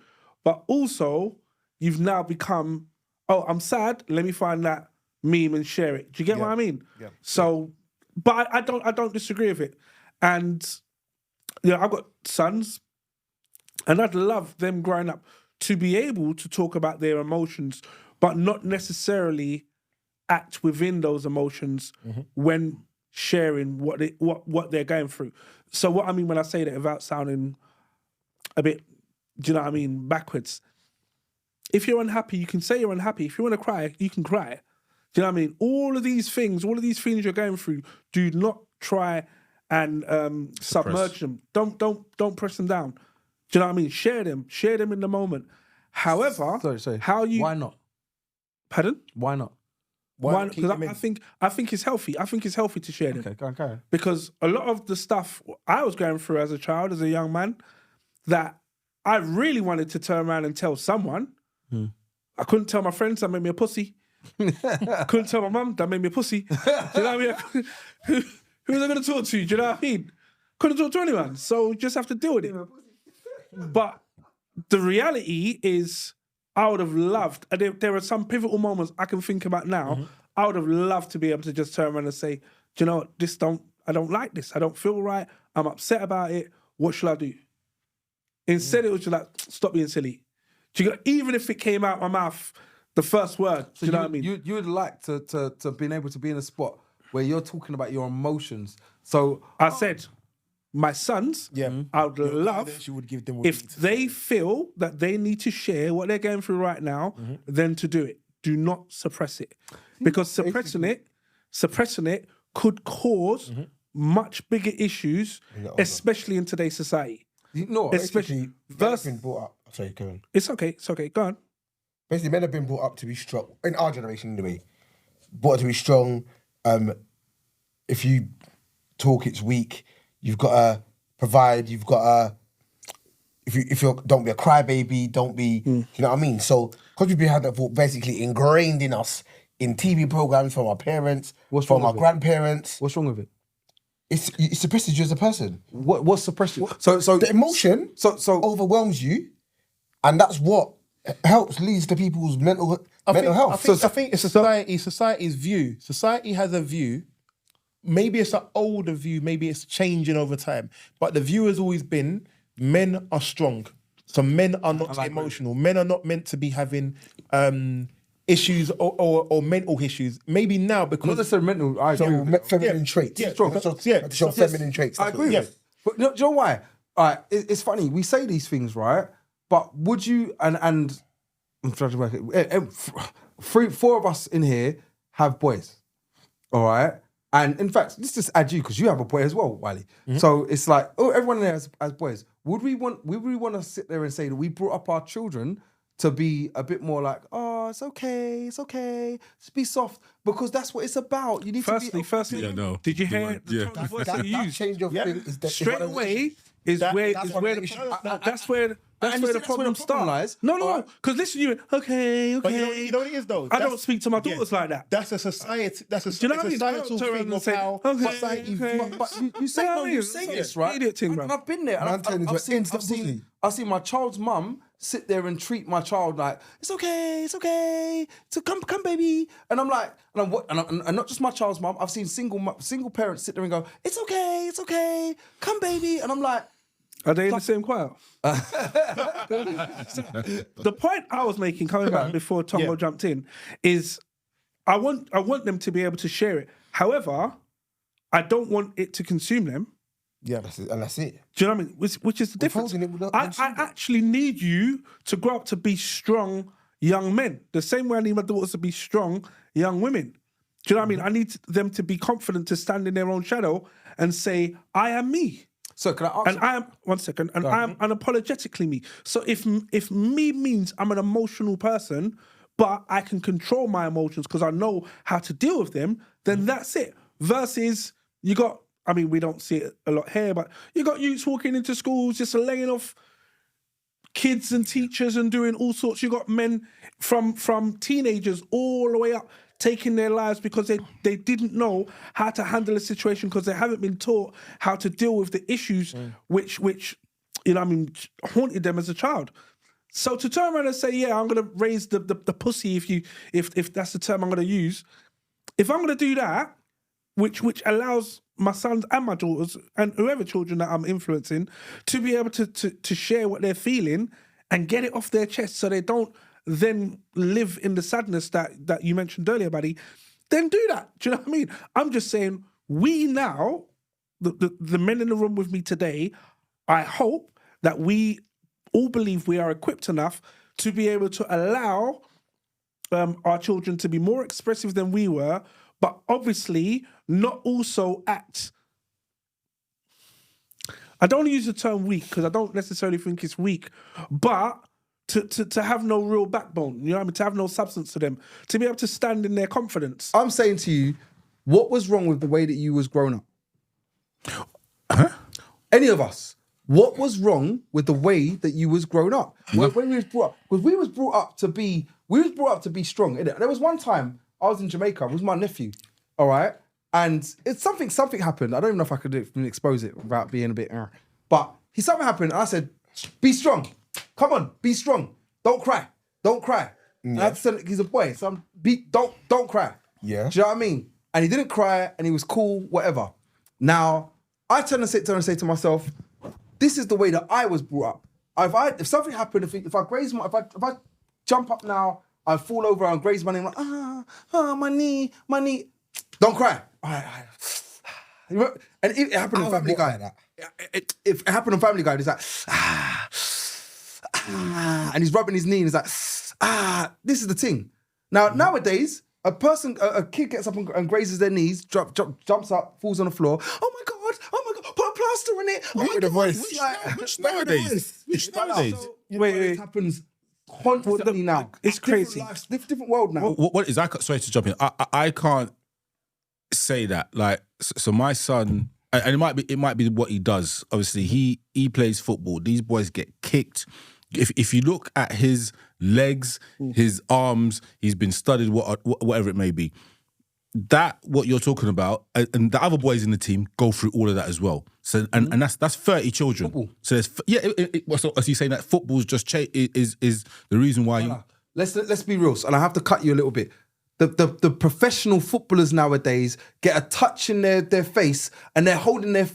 S5: But also, you've now become, oh, I'm sad. Let me find that meme and share it. Do you get what I mean?
S3: Yeah.
S5: So. But I don't disagree with it. And I've got sons, and I'd love them growing up to be able to talk about their emotions, but not necessarily act within those emotions when sharing what they're going through. So what I mean when I say that, without sounding a bit, do you know what I mean, backwards. If you're unhappy, you can say you're unhappy. If you want to cry, you can cry. Do you know what I mean? All of these things you're going through, do not try and submerge them. Don't press them down. Do you know what I mean? Share them in the moment. However,
S2: Sorry.
S5: why
S2: not?
S5: Pardon?
S2: Why not?
S5: Why? Because I think it's healthy. I think it's healthy to share them.
S2: Okay, go on.
S5: Because a lot of the stuff I was going through as a child, as a young man, that I really wanted to turn around and tell someone. I couldn't tell my friends, that made me a pussy. I couldn't tell my mum, that made me a pussy. Do you know what I mean? Who was I going to talk to? Do you know what I mean? Couldn't talk to anyone. So just have to deal with it. But the reality is, I would have loved, and there are some pivotal moments I can think about now, I would have loved to be able to just turn around and say, do you know what, I don't like this. I don't feel right. I'm upset about it. What shall I do? Instead, it was just like, stop being silly. Do you know, even if it came out my mouth, the first word,
S2: So
S5: do you know what I mean?
S2: You would like to being able to be in a spot where you're talking about your emotions. So
S5: I said, my sons, I would love
S1: would give them
S5: if they feel that they need to share what they're going through right now, then to do it. Do not suppress it. Because suppressing it could cause much bigger issues, especially in today's society.
S2: you know,
S5: Especially
S3: Men have been brought up. Sorry, go on.
S5: It's okay. Go on.
S3: Basically, men have been brought up to be strong in our generation, anyway. Brought up to be strong. If you talk, it's weak. You've got to provide. You've got to. If you don't be a crybaby, don't be. You know what I mean? So because we've had that thought basically ingrained in us in TV programs from our parents, from our grandparents.
S2: What's wrong with it?
S3: It suppresses you as a person.
S2: What's suppressing? So
S3: The emotion overwhelms you, and that's what leads to people's mental health.
S1: I think it's society's view. Society has a view. Maybe it's an older view. Maybe it's changing over time. But the view has always been men are strong. So men are not emotional. Men are not meant to be having issues or mental issues. Maybe now because
S2: not necessarily mental. I agree with it.
S3: Feminine traits.
S1: Yeah,
S3: strong. To show feminine traits.
S2: I agree with it. But do you know why? All right, it's funny. We say these things, right? But would you and I'm trying to work it. Four of us in here have boys. All right. And in fact, let's just add you because you have a boy as well, Wiley. So it's like, everyone in there has boys. Would we want to sit there and say that we brought up our children to be a bit more like, oh, it's okay, just be soft, because that's what it's about. You need to be.
S5: Firstly,
S4: Yeah, no.
S5: did you hear the tone of voice that you used?
S3: Change of thing is
S5: Straight away is where the problem starts. No, because listen, you okay.
S1: But you know what it is though?
S5: I don't speak to my daughters like that.
S1: That's a society. That's a
S5: Do you know what I mean?
S1: societal thing of how society.
S2: But you say this, right?
S5: Idiot thing,
S2: and
S5: bro.
S2: I've been there. And I've seen my child's mum sit there and treat my child like, it's okay. So come, baby. And I'm like, and not just my child's mum. I've seen single parents sit there and go, it's okay, come, baby. And I'm like,
S5: are they in the same choir? The point I was making, coming back before Tongo jumped in, is I want them to be able to share it. However, I don't want it to consume them.
S3: Yeah, that's it.
S5: Do you know what I mean? Which is the difference. I actually need you to grow up to be strong young men. The same way I need my daughters to be strong young women. Do you know what I mean? I need them to be confident to stand in their own shadow and say, I am me.
S2: So can I ask?
S5: And I am, one second, and I am unapologetically me. So if me means I'm an emotional person, but I can control my emotions because I know how to deal with them, then that's it. Versus you got, I mean, we don't see it a lot here, but you got youths walking into schools just laying off kids and teachers and doing all sorts. You got men from teenagers all the way up taking their lives because they didn't know how to handle a situation because they haven't been taught how to deal with the issues which you know what I mean haunted them as a child. So to turn around and say, yeah, I'm gonna raise the pussy if that's the term I'm gonna use, if I'm gonna do that, which allows my sons and my daughters and whoever children that I'm influencing to be able to share what they're feeling and get it off their chest so they don't then live in the sadness that you mentioned earlier, buddy, then do that. Do you know what I mean? I'm just saying, we now, the men in the room with me today, I hope that we all believe we are equipped enough to be able to allow our children to be more expressive than we were, but obviously not also act. I don't use the term weak because I don't necessarily think it's weak, but to have no real backbone, you know what I mean? To have no substance to them, to be able to stand in their confidence.
S2: I'm saying to you, what was wrong with the way that you was grown up? Huh? Any of us? What was wrong with the way that you was grown up? When we was brought up, because we was brought up to be strong. Innit? There was one time I was in Jamaica. It was my nephew, all right, and it's something happened. I don't even know if I could expose it without being a bit, but something happened, and I said, "Be strong. Come on, be strong. Don't cry. Don't cry." Yeah. And I had to say, he's a boy, so don't cry.
S3: Yeah.
S2: Do you know what I mean? And he didn't cry, and he was cool, whatever. Now I turn and say to myself, this is the way that I was brought up. If something happened, if I jump up now, I fall over and graze my knee, I'm like, my knee. Don't cry. And it happened on Family Guy. If it happened on Family Guy, it's like, and he's rubbing his knee and he's like, this is the thing. Now, nowadays, a kid gets up and grazes their knees, jumps up, falls on the floor. Oh my God, put a plaster in it. Oh my God.
S4: Which nowadays?
S5: Wait.
S2: It happens constantly now.
S5: It's crazy.
S2: Different world now.
S4: What is that? Sorry to jump in. I can't say that. Like, so my son, and it might be what he does. Obviously, he plays football. These boys get kicked. If you look at his legs, his arms, he's been studied, whatever it may be. That, what you're talking about, and the other boys in the team go through all of that as well. So and that's 30 children. Football. So there's so as you saying that football's just is the reason why
S2: Let's be real, and I have to cut you a little bit. The professional footballers nowadays get a touch in their face and they're holding their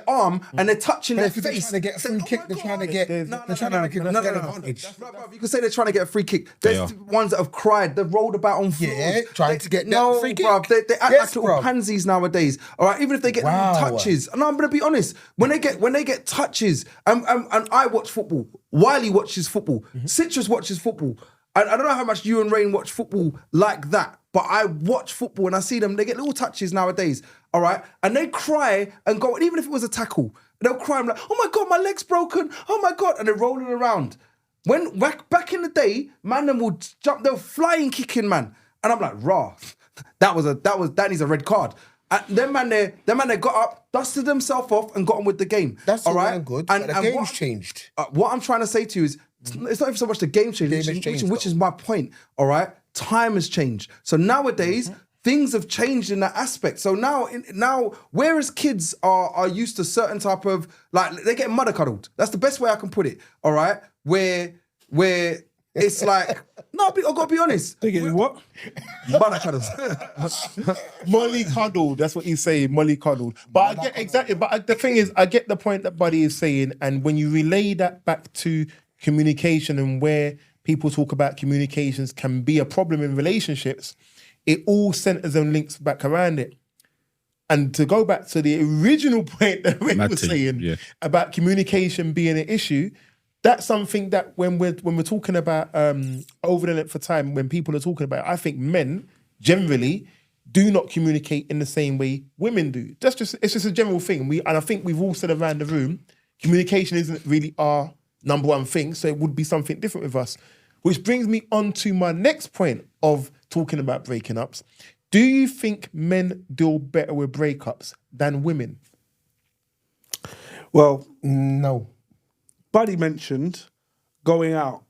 S2: arm and they're touching their face.
S3: They're trying to get a free kick. They're trying to get advantage.
S2: You can say they're trying to get a free kick. There's ones that have cried. They've rolled about on floors.
S3: Yeah, trying to get that free kick.
S2: Bruv, they act like little pansies nowadays. All right, even if they get touches. And I'm gonna be honest, when they get touches, and I watch football. Wiley watches football. Citrus watches football. I don't know how much you and Rain watch football like that, but I watch football and I see them, they get little touches nowadays, all right? And they cry and go, even if it was a tackle, they'll cry and be like, oh my God, my leg's broken, oh my God, and they're rolling around. When back in the day, man, them would jump, they were flying kicking, man. And I'm like, rah, that needs a red card. And them man, they got up, dusted themselves off and got on with the game.
S3: That's all right. Good.
S2: And
S3: the game's changed.
S2: What I'm trying to say to you is, it's not even so much the game change, which is my point, all right? Time has changed. So nowadays, things have changed in that aspect. So now, whereas kids are used to certain type of, like, they get mother cuddled. That's the best way I can put it, all right? Where it's like, no, I've got to be honest.
S5: They get what?
S2: Mother cuddles.
S1: Molly cuddled, that's what he's saying, molly cuddled. But I get exactly, but the thing is, I get the point that Buddy is saying, and when you relay that back to communication and where people talk about communications can be a problem in relationships, it all centers and links back around it. And to go back to the original point that we were saying about communication being an issue, that's something that when we're talking about over the length of time, when people are talking about it, I think men generally do not communicate in the same way women do. It's just a general thing. And I think we've all said around the room, communication isn't really our number one thing, so it would be something different with us. Which brings me on to my next point of talking about breaking ups. Do you think men deal better with breakups than women?
S5: Well,
S3: No.
S5: Buddy mentioned going out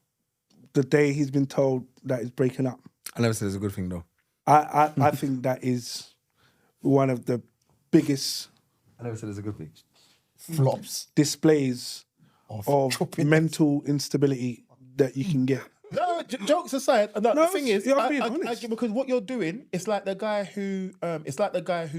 S5: the day he's been told that he's breaking up.
S2: I never said it's a good thing though.
S5: I think that is one of the biggest
S2: I never said it's a good thing.
S3: Flops.
S5: displays of
S3: dropping
S5: mental instability that you can get.
S1: No, jokes aside, the thing is,
S5: I'm being honest.
S1: because what you're doing, it's like the guy who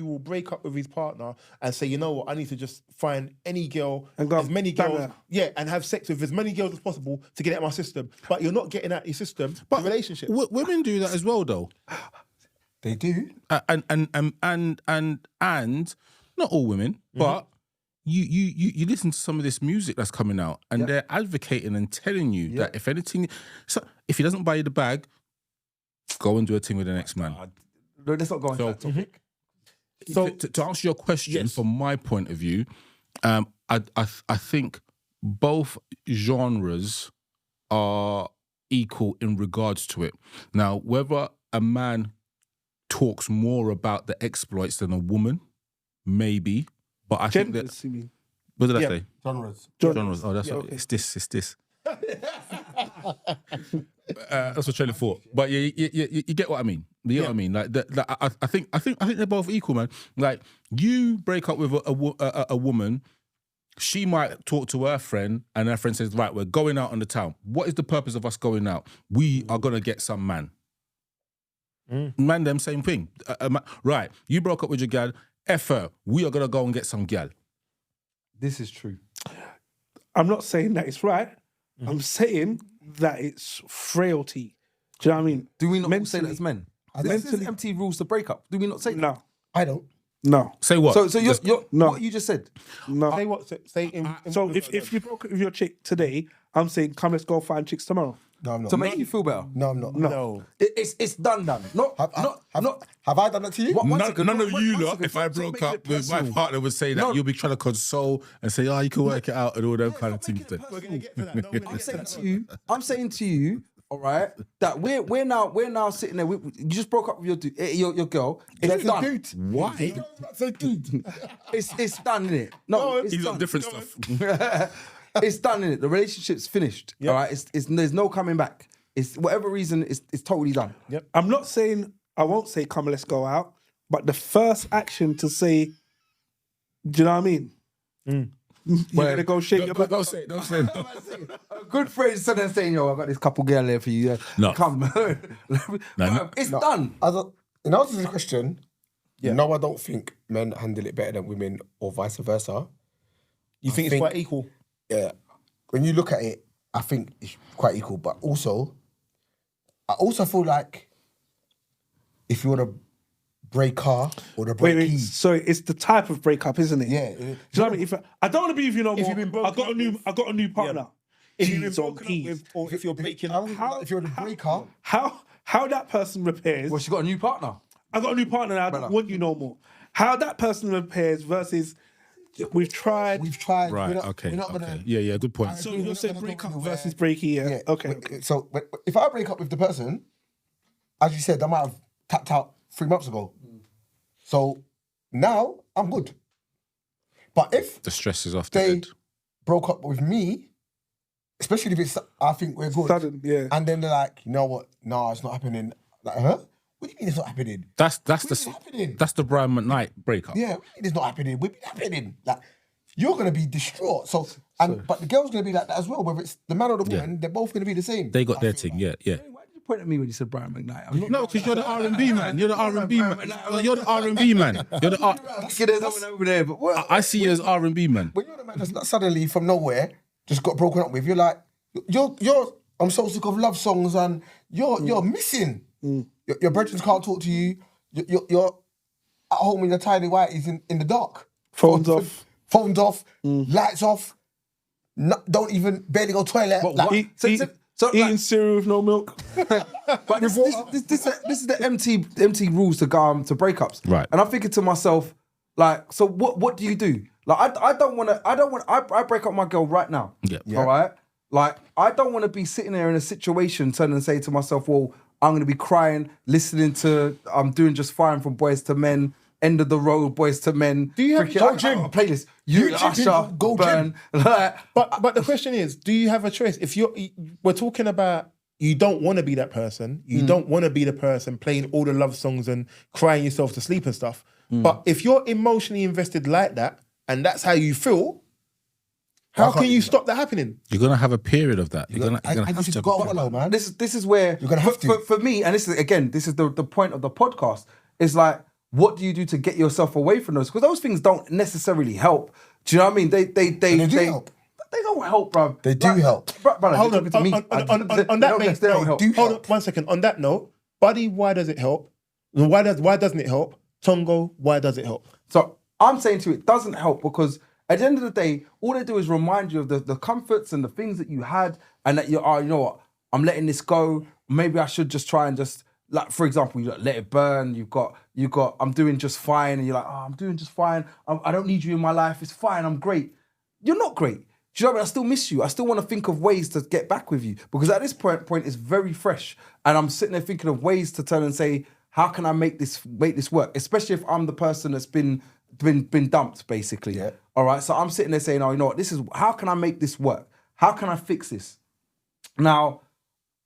S1: will break up with his partner and say, you know what, I need to just find any girl,
S5: And go
S1: as many
S5: bang
S1: girls,
S5: her.
S1: and have sex with as many girls as possible to get it out of my system. But you're not getting out of your system.
S4: But
S1: the relationship.
S4: women do that as well, though.
S3: They do.
S4: And not all women, but you listen to some of this music that's coming out, and they're advocating and telling you that if anything, so if he doesn't buy you the bag, go and do a thing with the next man.
S2: No, let's not go into that topic.
S1: So
S4: to answer your question, from my point of view, I think both genres are equal in regards to it. Now, whether a man talks more about the exploits than a woman, maybe. But I think that.
S5: Genders, you mean?
S4: What did I say?
S3: Genres.
S4: Genres. Oh, that's it's this. That's what Trailer thought. But you get what I mean. You get what I mean. Like, I think they're both equal, man. Like, you break up with a woman, she might talk to her friend, and her friend says, "Right, we're going out on the town. What is the purpose of us going out? We are gonna get some man." Man, them same thing. Right, you broke up with your gal. F her. We are gonna go and get some gal.
S2: This is true.
S5: I'm not saying that it's right. I'm saying that it's frailty. Do you know what I mean?
S2: Do we not all say
S5: Mentally-
S2: that as men? This is empty rules to break up. Do we not say that?
S5: No,
S3: I don't.
S5: no,
S4: Say what?
S2: So you're
S5: No.
S2: what you just said.
S5: no.
S1: say what? Say in
S5: So if you broke up with your chick today, I'm saying come, let's go find chicks tomorrow.
S3: No, I'm not.
S2: To make you feel better.
S3: No, I'm not.
S1: no.
S2: It's done. Not
S3: Have I done that to you?
S2: One
S4: None
S2: second,
S4: of
S2: one
S4: you
S2: second.
S4: lot, if I
S2: Stop
S4: broke
S2: making it
S4: up with my
S2: personal.
S4: partner, would say that
S2: No.
S4: you'll be trying to console and say, "Oh, you can work it out," and all them kind of
S2: Stop
S4: things.
S2: making it
S1: We're
S2: personal.
S1: gonna get to that. No, we're gonna
S2: I'm
S1: get to
S2: saying
S1: that.
S2: to you, all right, that we're now sitting there. You just broke up with your girl. It's
S3: That's a
S2: done.
S3: dude.
S4: Why?
S3: That's a dude.
S2: It's done, innit? No, it's
S4: He's
S2: done.
S4: on different stuff.
S2: It's done, innit? The relationship's finished. All right, it's there's no coming back. It's whatever reason, it's totally done.
S5: I'm not saying I won't say come, let's go out, but the first action to say, do you know what I mean? You're gonna go shake your butt.
S4: Don't say it.
S2: A good friend said and saying, "Yo, I got this couple girl there for you. Yeah.
S4: No.
S2: Come,
S4: No.
S2: it's done."
S3: In answer to the question, no, I don't think men handle it better than women or vice versa.
S1: You think it's quite equal?
S3: Yeah. When you look at it, I think it's quite equal. But also, I also feel like if you're the breaker or the
S5: Wait,
S3: breakee,
S5: so it's the type of breakup, isn't it?
S3: Yeah.
S5: Do you know what I mean? I don't want to be with you no more.
S1: you've been broken
S5: I got a new partner.
S1: If you've been
S5: Keys on
S1: broken up
S5: keys.
S1: with, or if you're breaking
S3: I
S1: up,
S3: would- if you're the breaker,
S5: How that person repairs.
S2: Well, she got a new partner.
S5: I got a new partner now. I don't want you no more. How that person repairs versus we've tried.
S4: Right.
S3: we're not-
S4: Okay.
S3: we're not gonna-
S4: Okay. Yeah. Good point.
S5: So
S3: we're
S5: you'll
S3: not
S5: say
S3: gonna go
S5: break up
S3: anywhere.
S5: versus breaky. Yeah. Okay.
S3: So if I break up with the person, as you said, I might have tapped out 3 months ago. So now I'm good. But if
S4: The stress is off the
S3: they
S4: head.
S3: broke up with me, especially if it's, I think we're good.
S5: Sudden, yeah.
S3: And then they're like, you know what? No, it's not happening. Like, huh? What do you mean it's not happening?
S4: That's
S3: What is happening?
S4: the Brian McKnight breakup.
S3: Yeah, what do you mean it's not happening. We've been happening. Like, you're gonna be distraught. But the girl's gonna be like that as well. Whether it's the man or the woman, they're both gonna be the same.
S4: They got their thing. Yeah.
S2: Why did you point at me when you said Brian McKnight? I'm not.
S4: No, because you're the R&B man. You're the R&B man. You're the R&B man. You're the R.
S2: There's someone over there, but what?
S4: I see you as R&B man.
S3: When you're the man that's not suddenly from nowhere just got broken up with, you're like, you're. I'm so sick of love songs, and you're missing. Your brethren can't talk to you. You're at home with your tiny whities in the dark.
S5: Phones off.
S3: Phones off. Lights off. don't even barely go toilet.
S2: But
S3: Like,
S2: what?
S5: Eating cereal with no milk.
S2: But this is the MT rules to go to breakups.
S4: Right.
S2: And I'm thinking to myself, like, so what do you do? Like, I break up my girl right now.
S4: Yeah.
S2: All right. Like, I don't want to be sitting there in a situation turning and say to myself, well, I'm gonna be crying, listening to I'm doing just fine from Boys to Men, End of the Road, Boys to Men.
S1: Do you have
S3: Go gym?
S2: Playlist? You Usher,
S3: go
S2: Burn.
S1: But the question is, do you have a choice? If we're talking about you don't want to be that person, you don't want to be the person playing all the love songs and crying yourself to sleep and stuff. But if you're emotionally invested like that, and that's how you feel, how can you stop that happening?
S4: You're gonna have a period of that. You're gonna have
S3: you
S4: to.
S3: just got to wallow, man.
S2: This is where
S3: You're gonna have to.
S2: for me, and this is the point of the podcast. Is like, what do you do to get yourself away from those? Because those things don't necessarily help. Do you know what I mean? They
S3: do help.
S2: They don't help, bro.
S3: They do help.
S2: Brother,
S1: Hold on,
S2: to me.
S1: on that note,
S2: they don't help.
S1: hold on 1 second. On that note, Buddy, why does it help? Why doesn't it help? Tongo, why does it help?
S2: So I'm saying to you, it doesn't help because at the end of the day, all they do is remind you of the comforts and the things that you had, and that you know what, I'm letting this go. Maybe I should just try and just, like, for example, you let it burn. You've got. I'm doing just fine, and you're like, oh, I'm doing just fine. I don't need you in my life. It's fine. I'm great. You're not great. Do you know what I mean? I still miss you. I still want to think of ways to get back with you because at this point it's very fresh, and I'm sitting there thinking of ways to turn and say, how can I make this work? Especially if I'm the person that's been dumped, basically.
S3: Yeah.
S2: All right. So I'm sitting there saying, oh, you know what? How can I make this work? How can I fix this? Now,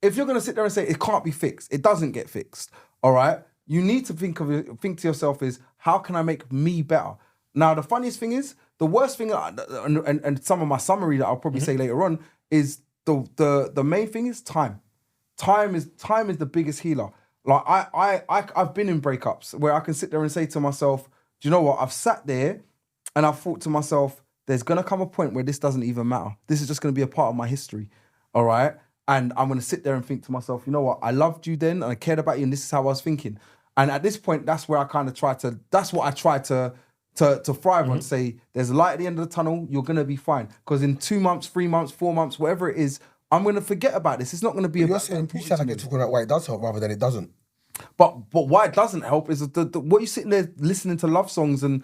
S2: if you're gonna sit there and say it can't be fixed, it doesn't get fixed. All right. You need to think to yourself is, how can I make me better? Now, the funniest thing is, the worst thing, and some of my summary that I'll probably say later on is the main thing is time. Time is the biggest healer. Like I've been in breakups where I can sit there and say to myself, do you know what? I've sat there and I've thought to myself, there's gonna come a point where this doesn't even matter. This is just gonna be a part of my history. All right. And I'm gonna sit there and think to myself, you know what? I loved you then and I cared about you, and this is how I was thinking. And at this point, that's where I kind of try to thrive on, say, there's a light at the end of the tunnel, you're gonna be fine. Because in 2 months, 3 months, 4 months, whatever it is, I'm gonna forget about this. It's not gonna be
S3: You're saying, you sound like you're talking about why it does help rather than it doesn't.
S2: But why it doesn't help is what you're sitting there listening to love songs and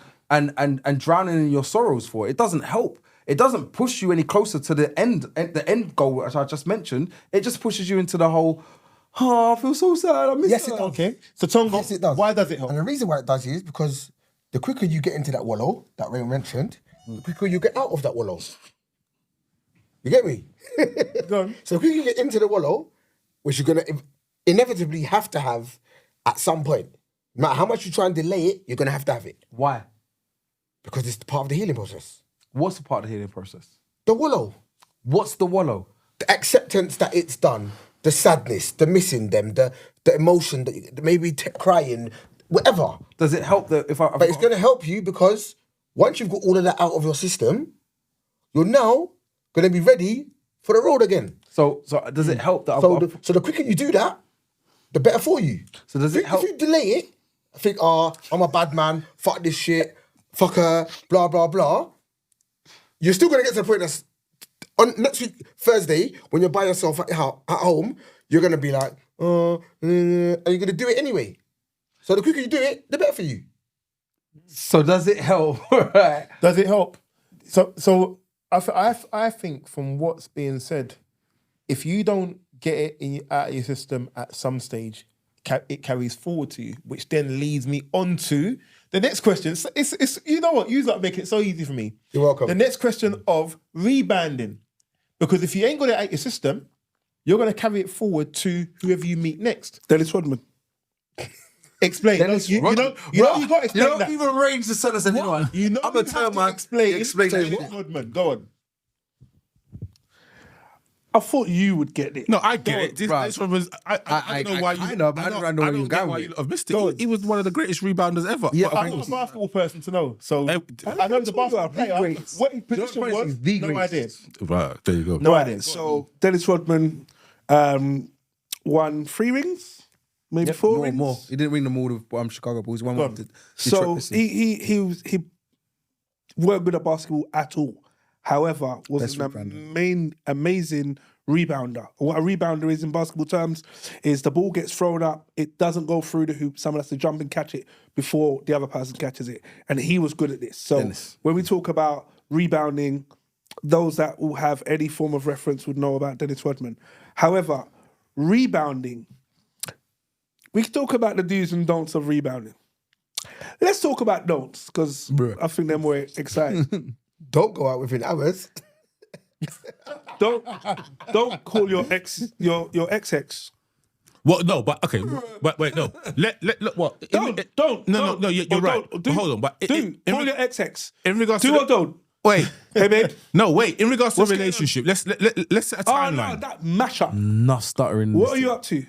S2: drowning in your sorrows for. It doesn't help. It doesn't push you any closer to the end goal, which I just mentioned. It just pushes you into the whole, oh, I feel so sad, I miss
S3: Yes,
S2: her.
S3: it does.
S1: Okay. So Tongo,
S3: Yes, it does.
S1: why does it help?
S3: And the reason why it does is because the quicker you get into that wallow that Ray mentioned, the quicker you get out of that wallow. You get me?
S1: Go on.
S3: So the quicker you get into the wallow, which you're going to inevitably have to have at some point, no matter how much you try and delay it, you're going to have it.
S2: Why?
S3: Because it's part of the healing process.
S2: What's the part of the healing process?
S3: The wallow.
S2: What's the wallow?
S3: The acceptance that it's done, the sadness, the missing them, the emotion, maybe crying, whatever.
S2: Does it help that
S3: But it's going to help you because once you've got all of that out of your system, you're now going to be ready for the road again.
S2: So does it help that
S3: So the quicker you do that, the better for you.
S2: So does it help?
S3: If you delay it, I think, I'm a bad man, fuck this shit, fuck her, blah, blah, blah. You're still going to get to the point that's, on next week, Thursday, when you're by yourself at home, you're going to be like, and you're going to do it anyway. So the quicker you do it, the better for you.
S2: So does it help? Right.
S1: Does it help? So I think from what's being said, if you don't get it out of your system at some stage, it carries forward to you, which then leads me on to the next question. It's you know what? You make it so easy for me.
S3: You're welcome.
S1: The next question of rebounding. Because if you ain't got it out your system, you're going to carry it forward to whoever you meet next.
S5: Dennis Rodman.
S1: Explain. You got to explain that.
S2: Even arrange the sentence and I'm a term man.
S1: Explain Rodman. Go on.
S5: I thought you would get it.
S4: No, I get it. This one was. I don't know why you.
S2: I know where you're going
S4: why
S2: with
S4: you have missed it. He was one of the greatest rebounders ever.
S2: Yeah,
S1: I'm not a basketball person to know, so I know the basketball player. What his position was, no idea.
S4: Right, there you go.
S1: No idea.
S5: So Dennis Rodman won 3 rings, maybe 4 rings.
S2: More. He didn't win them all with Chicago Bulls.
S5: So he weren't good at basketball at all. However, was
S2: Best
S5: an amazing rebounder. What a rebounder is in basketball terms is the ball gets thrown up, it doesn't go through the hoop, someone has to jump and catch it before the other person catches it. And he was good at this. So when we talk about rebounding, those that will have any form of reference would know about Dennis Rodman. However, rebounding, we can talk about the do's and don'ts of rebounding. Let's talk about don'ts, because I think they're more exciting.
S3: Don't go out within hours.
S5: Don't call your ex your ex.
S4: What? No, but okay. But wait, no. Let what?
S5: Don't.
S4: No. You're right.
S5: Don't.
S4: But hold on. But
S5: call your ex.
S4: in regards
S5: Do
S4: to
S5: or don't.
S4: Wait.
S5: Hey, babe.
S4: No, wait. In regards to
S5: What's
S4: a relationship, let's set a
S5: Oh,
S4: timeline.
S5: no, that mashup.
S2: Enough stuttering.
S5: What are you up to?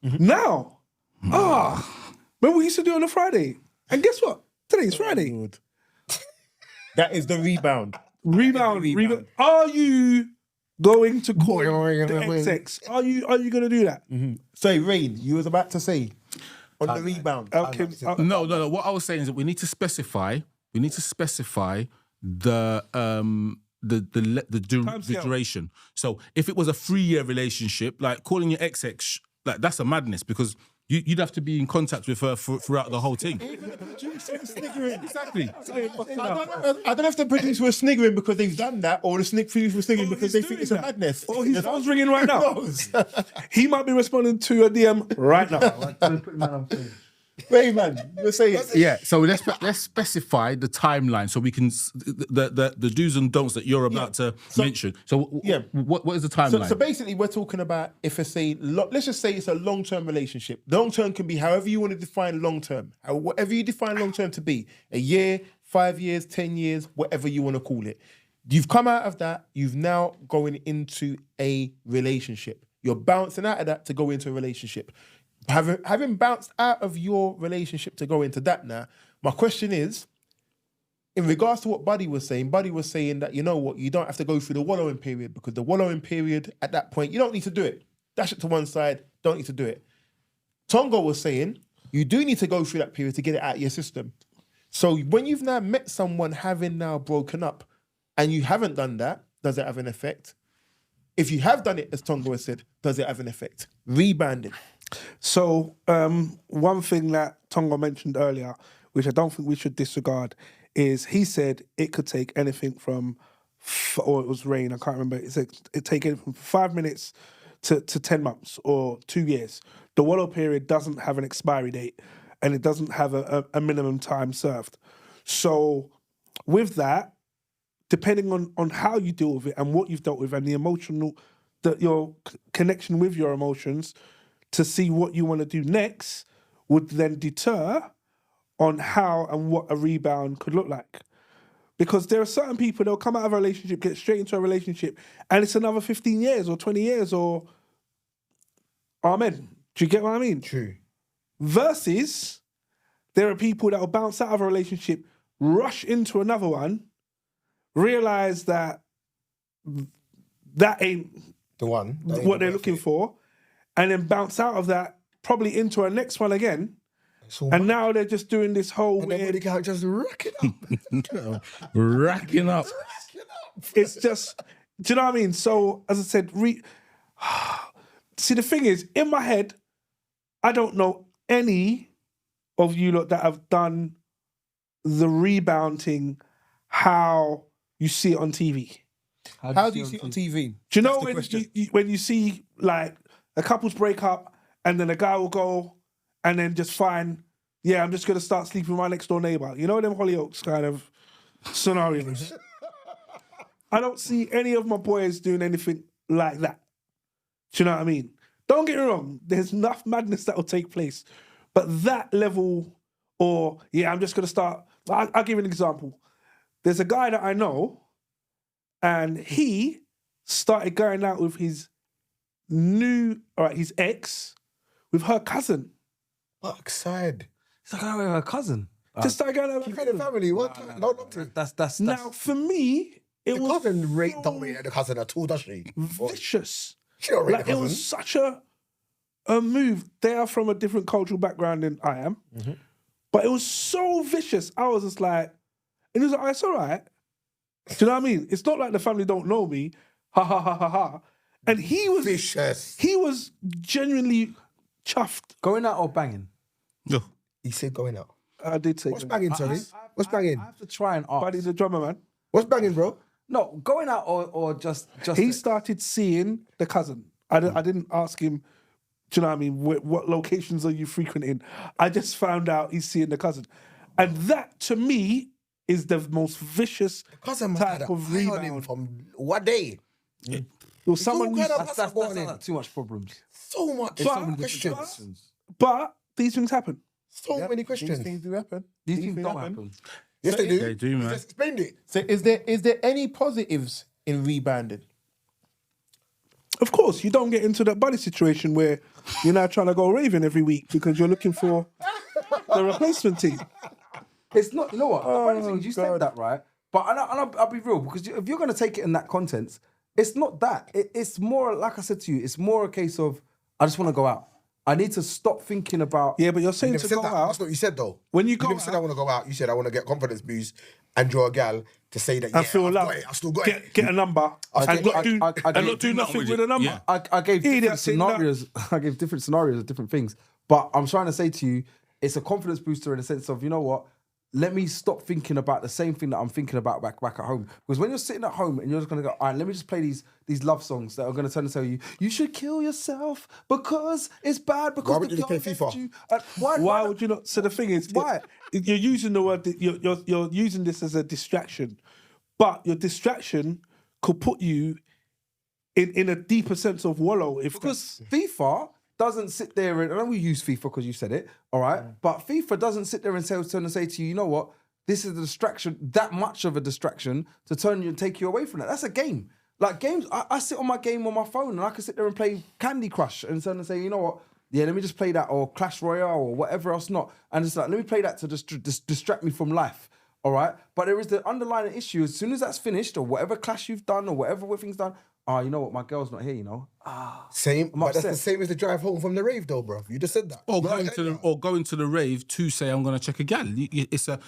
S5: Now? Remember we used to do it on a Friday? And guess what? Today's Friday.
S1: That is the rebound.
S5: Rebound. Are you going to call the ex? Are you going to do that?
S1: Sorry, Rain, you was about to say on the rebound.
S5: Okay.
S4: No. What I was saying is that we need to specify. The duration. So if it was a 3-year relationship, like calling your ex, like that's a madness, because you'd have to be in contact with her throughout the whole thing. Exactly.
S1: I don't know if the producers were sniggering because they've done that, or the producers were sniggering because they think it's a madness.
S5: Oh, his phone's ringing right now. He might be responding to a DM right now.
S1: Wait, man, you're saying
S4: Yeah, so let's specify the timeline so we can the do's and don'ts that you're about to mention. So what is the timeline?
S1: So basically, we're talking about if it's let's just say it's a long-term relationship. Long-term can be however you want to define long-term, whatever you define long-term to be, a year, 5 years, 10 years, whatever you want to call it. You've come out of that. You've now going into a relationship. You're bouncing out of that to go into a relationship. Having bounced out of your relationship to go into that now, my question is, in regards to what Buddy was saying that, you know what, you don't have to go through the wallowing period, because the wallowing period, at that point, you don't need to do it. Dash it to one side, don't need to do it. Tongo was saying, you do need to go through that period to get it out of your system. So when you've now met someone having now broken up, and you haven't done that, does it have an effect? If you have done it, as Tongo has said, does it have an effect? Rebounding.
S5: So one thing that Tongo mentioned earlier, which I don't think we should disregard, is he said it could take anything from, or it was Rain, I can't remember, it said it take anything from 5 minutes to 10 months or 2 years. The wallow period doesn't have an expiry date, and it doesn't have a minimum time served. So with that, depending on how you deal with it and what you've dealt with and the emotional, your connection with your emotions, to see what you want to do next would then deter on how and what a rebound could look like. Because there are certain people, they'll come out of a relationship, get straight into a relationship, and it's another 15 years or 20 years or... Amen. Do you get what I mean?
S3: True.
S5: Versus, there are people that will bounce out of a relationship, rush into another one, realise that ain't
S3: The one.
S5: what they're looking for, and then bounce out of that probably into a next one again. And now they're just doing this whole
S3: And
S5: weird...
S3: everybody can't just rack it up.
S4: Racking up.
S5: It's just... Do you know what I mean? So, as I said, see, the thing is, in my head, I don't know any of you lot that have done the rebounding how you see it on TV.
S1: How do you see it on TV?
S5: Do you know when you see, like, a couple's break up and then a guy will go and then just find, I'm just going to start sleeping with my next door neighbour. You know them Hollyoaks kind of scenarios. I don't see any of my boys doing anything like that. Do you know what I mean? Don't get me wrong, there's enough madness that will take place. But that level, or, I'm just going to start... I'll give you an example. There's a guy that I know, and he started going out with his his ex, with her cousin.
S3: Backside.
S2: It's like, with her cousin.
S5: Just started going out with
S3: You've been in family. What? That's
S5: Now, for me, it
S3: the
S5: was
S3: cousin don't rate the cousin at all, does she?
S5: vicious.
S3: She don't rate
S5: Like,
S3: the
S5: it
S3: cousin.
S5: was such a move. They are from a different cultural background than I am. But it was so vicious. I was just like, and he was like, it's all right. Do you know what I mean? It's not like the family don't know me. Ha ha ha ha ha. And he was
S3: Vicious.
S5: He was genuinely chuffed.
S2: Going out or banging?
S4: No.
S3: He said going out.
S5: I did say
S3: What's banging, sorry? What's banging?
S2: I have to try and ask.
S5: Buddy the drummer, man.
S3: What's banging, bro?
S2: No, going out or just.
S5: He started seeing the cousin. I didn't ask him, do you know what I mean? What locations are you frequenting? I just found out he's seeing the cousin. And that, to me, is the most vicious
S3: Cousin
S5: type
S3: had
S5: of
S3: eye on him
S5: rebound.
S3: from what day?
S5: Or someone
S3: all
S5: who's-
S3: kind of-
S2: That's not too much problems.
S3: So much questions.
S5: but these things happen.
S3: So many questions.
S1: These things do happen.
S2: These things don't happen.
S3: Yes, they do.
S4: They do,
S3: You
S4: man.
S3: just explained it.
S1: So is there any positives in rebounding?
S5: Of course, you don't get into that buddy situation where you're now trying to go raving every week because you're looking for the replacement team.
S2: It's not, you know what? The funny thing is you
S1: God.
S2: said that, right? But I'll be real, because if you're going to take it in that context, it's not that. It's more, like I said to you, it's more a case of, I just want to go out. I need to stop thinking about...
S5: Yeah, but you're
S3: You
S5: saying
S3: never
S5: to
S3: said
S5: go
S3: that.
S5: out.
S3: That's not what you said, though.
S5: When you go
S3: never said
S5: out-
S3: I want to go out. You said I want to get confidence boost and draw a gal to say that,
S5: I feel
S3: I've
S5: loved.
S3: got it. I've still got it.
S5: Get a number and not do
S2: do
S5: nothing
S4: with
S5: with
S4: it.
S5: a number.
S4: Yeah.
S2: I gave
S5: Idiot,
S2: different
S5: saying that.
S2: scenarios. I gave different scenarios of different things. But I'm trying to say to you, it's a confidence booster in the sense of, you know what? Let me stop thinking about the same thing that I'm thinking about back at home. Because when you're sitting at home and you're just gonna go, all right, let me just play these love songs that are gonna turn and tell you, you should kill yourself because it's bad. Because
S3: Why would
S2: the
S3: you play
S2: girl
S3: FIFA?
S2: left you.
S5: Why would you not? So the thing is,
S2: Why?
S5: You're using the word. You're using this as a distraction, but your distraction could put you in a deeper sense of wallow.
S2: Because FIFA doesn't sit there and I know we use FIFA because you said it, all right? But FIFA doesn't sit there and turn and say to you, you know what? This is a distraction, that much of a distraction to turn you and take you away from that. That's a game. Like games, I sit on my game on my phone and I can sit there and play Candy Crush and turn and say, you know what? Yeah, let me just play that, or Clash Royale or whatever else not. And it's like, let me play that to just distract me from life. All right? But there is the underlying issue. As soon as that's finished, or whatever clash you've done, or whatever thing's done, you know what? My girl's not here, you know?
S3: Same, but that's
S2: upset.
S3: the same as the drive home from the rave, though, bro. You just said that.
S4: Or
S3: Right,
S4: going to the rave to say I'm going to check a gal. It's a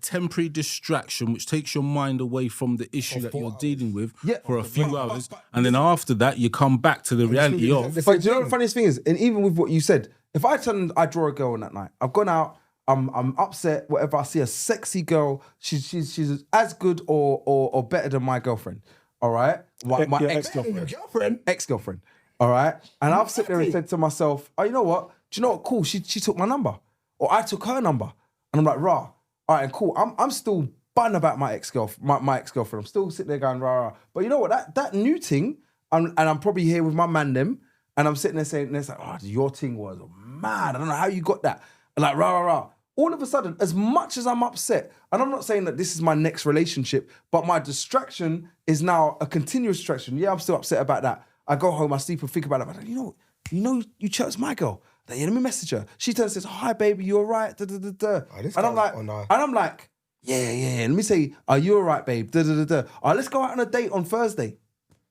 S4: temporary distraction which takes your mind away from the issue that you're dealing with for a few hours, and then after that you come back to the reality of.
S2: But do you know what the funniest thing is? And even with what you said, if I draw a girl on that night, I've gone out, I'm upset, whatever, I see a sexy girl, she's as good or better than my girlfriend. All right? My
S5: your
S2: ex-girlfriend.
S3: Girlfriend.
S2: Ex-girlfriend. All right? And I've sit there and said to myself, oh, you know what? Do you know what? Cool, she took my number. Or I took her number. And I'm like, rah. All right, cool. I'm still bun about my ex-girlfriend. My ex-girlfriend. I'm still sitting there going, rah, rah. But you know what? That new thing, and I'm probably here with my man them, and I'm sitting there saying, and it's like, oh, your thing was mad. I don't know how you got that. And like, rah, rah, rah. All of a sudden, as much as I'm upset, and I'm not saying that this is my next relationship, but my distraction is now a continuous distraction. Yeah, I'm still upset about that. I go home, I sleep and think about it. But you know, you chose my girl. Then let me message her. She turns and says, "Hi, baby, you all right?" Da, da, da, da.
S3: this
S2: And I'm
S3: guy's
S2: like,
S3: on a-
S2: yeah. Let me say, "Are you all right, babe?" Da, da, da, da. All right, let's go out on a date on Thursday.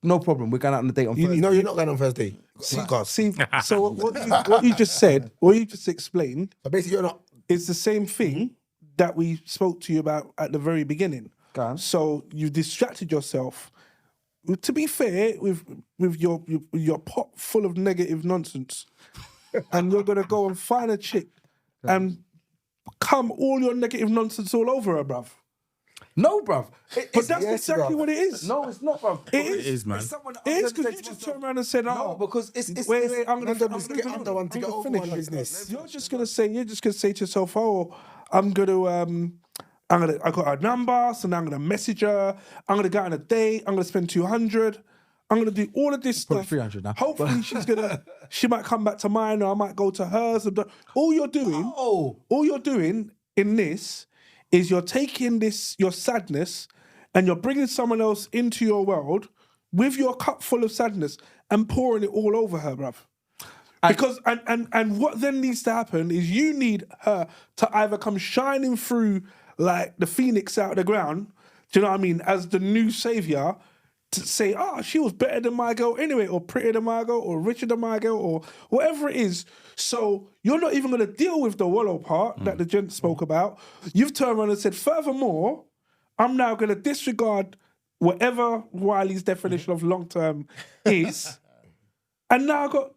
S2: No problem. We're going out on a date on Thursday.
S3: You know you're not going on Thursday.
S5: See, so what you just said, what you just explained,
S3: So basically, you're not.
S5: it's the same thing that we spoke to you about at the very beginning.
S2: Go on.
S5: So you distracted yourself. To be fair, with your pot full of negative nonsense, and you're gonna go and find a chick and come all your negative nonsense all over her, bruv.
S2: No, bruv.
S5: But that's
S3: yes,
S5: exactly
S3: bruv.
S5: what it is.
S2: No, it's not, bruv.
S5: It
S4: is, man.
S2: It's someone
S5: It is
S2: else
S5: because
S2: said
S5: you
S2: to
S5: just
S2: myself,
S5: turned around and said,
S2: no, because it's
S5: wait, I'm gonna
S3: None of us get under one to get over
S5: finish
S3: one business.
S5: You're just gonna say to yourself, oh, I got her number, so now I'm gonna message her. I'm gonna go on a date. I'm gonna spend 200. I'm gonna do all of this
S2: Probably
S5: stuff.
S2: 300 now.
S5: Hopefully, she might come back to mine, or I might go to hers. All you're doing in this is you're taking your sadness and you're bringing someone else into your world with your cup full of sadness and pouring it all over her, bruv. Because and what then needs to happen is you need her to either come shining through like the phoenix out of the ground, do you know what I mean, as the new savior, to say, she was better than my girl anyway, or prettier than my girl, or richer than my girl, or whatever it is. So you're not even going to deal with the wallow part that the gent spoke about. You've turned around and said, furthermore, I'm now going to disregard whatever Wiley's definition of long term is, and now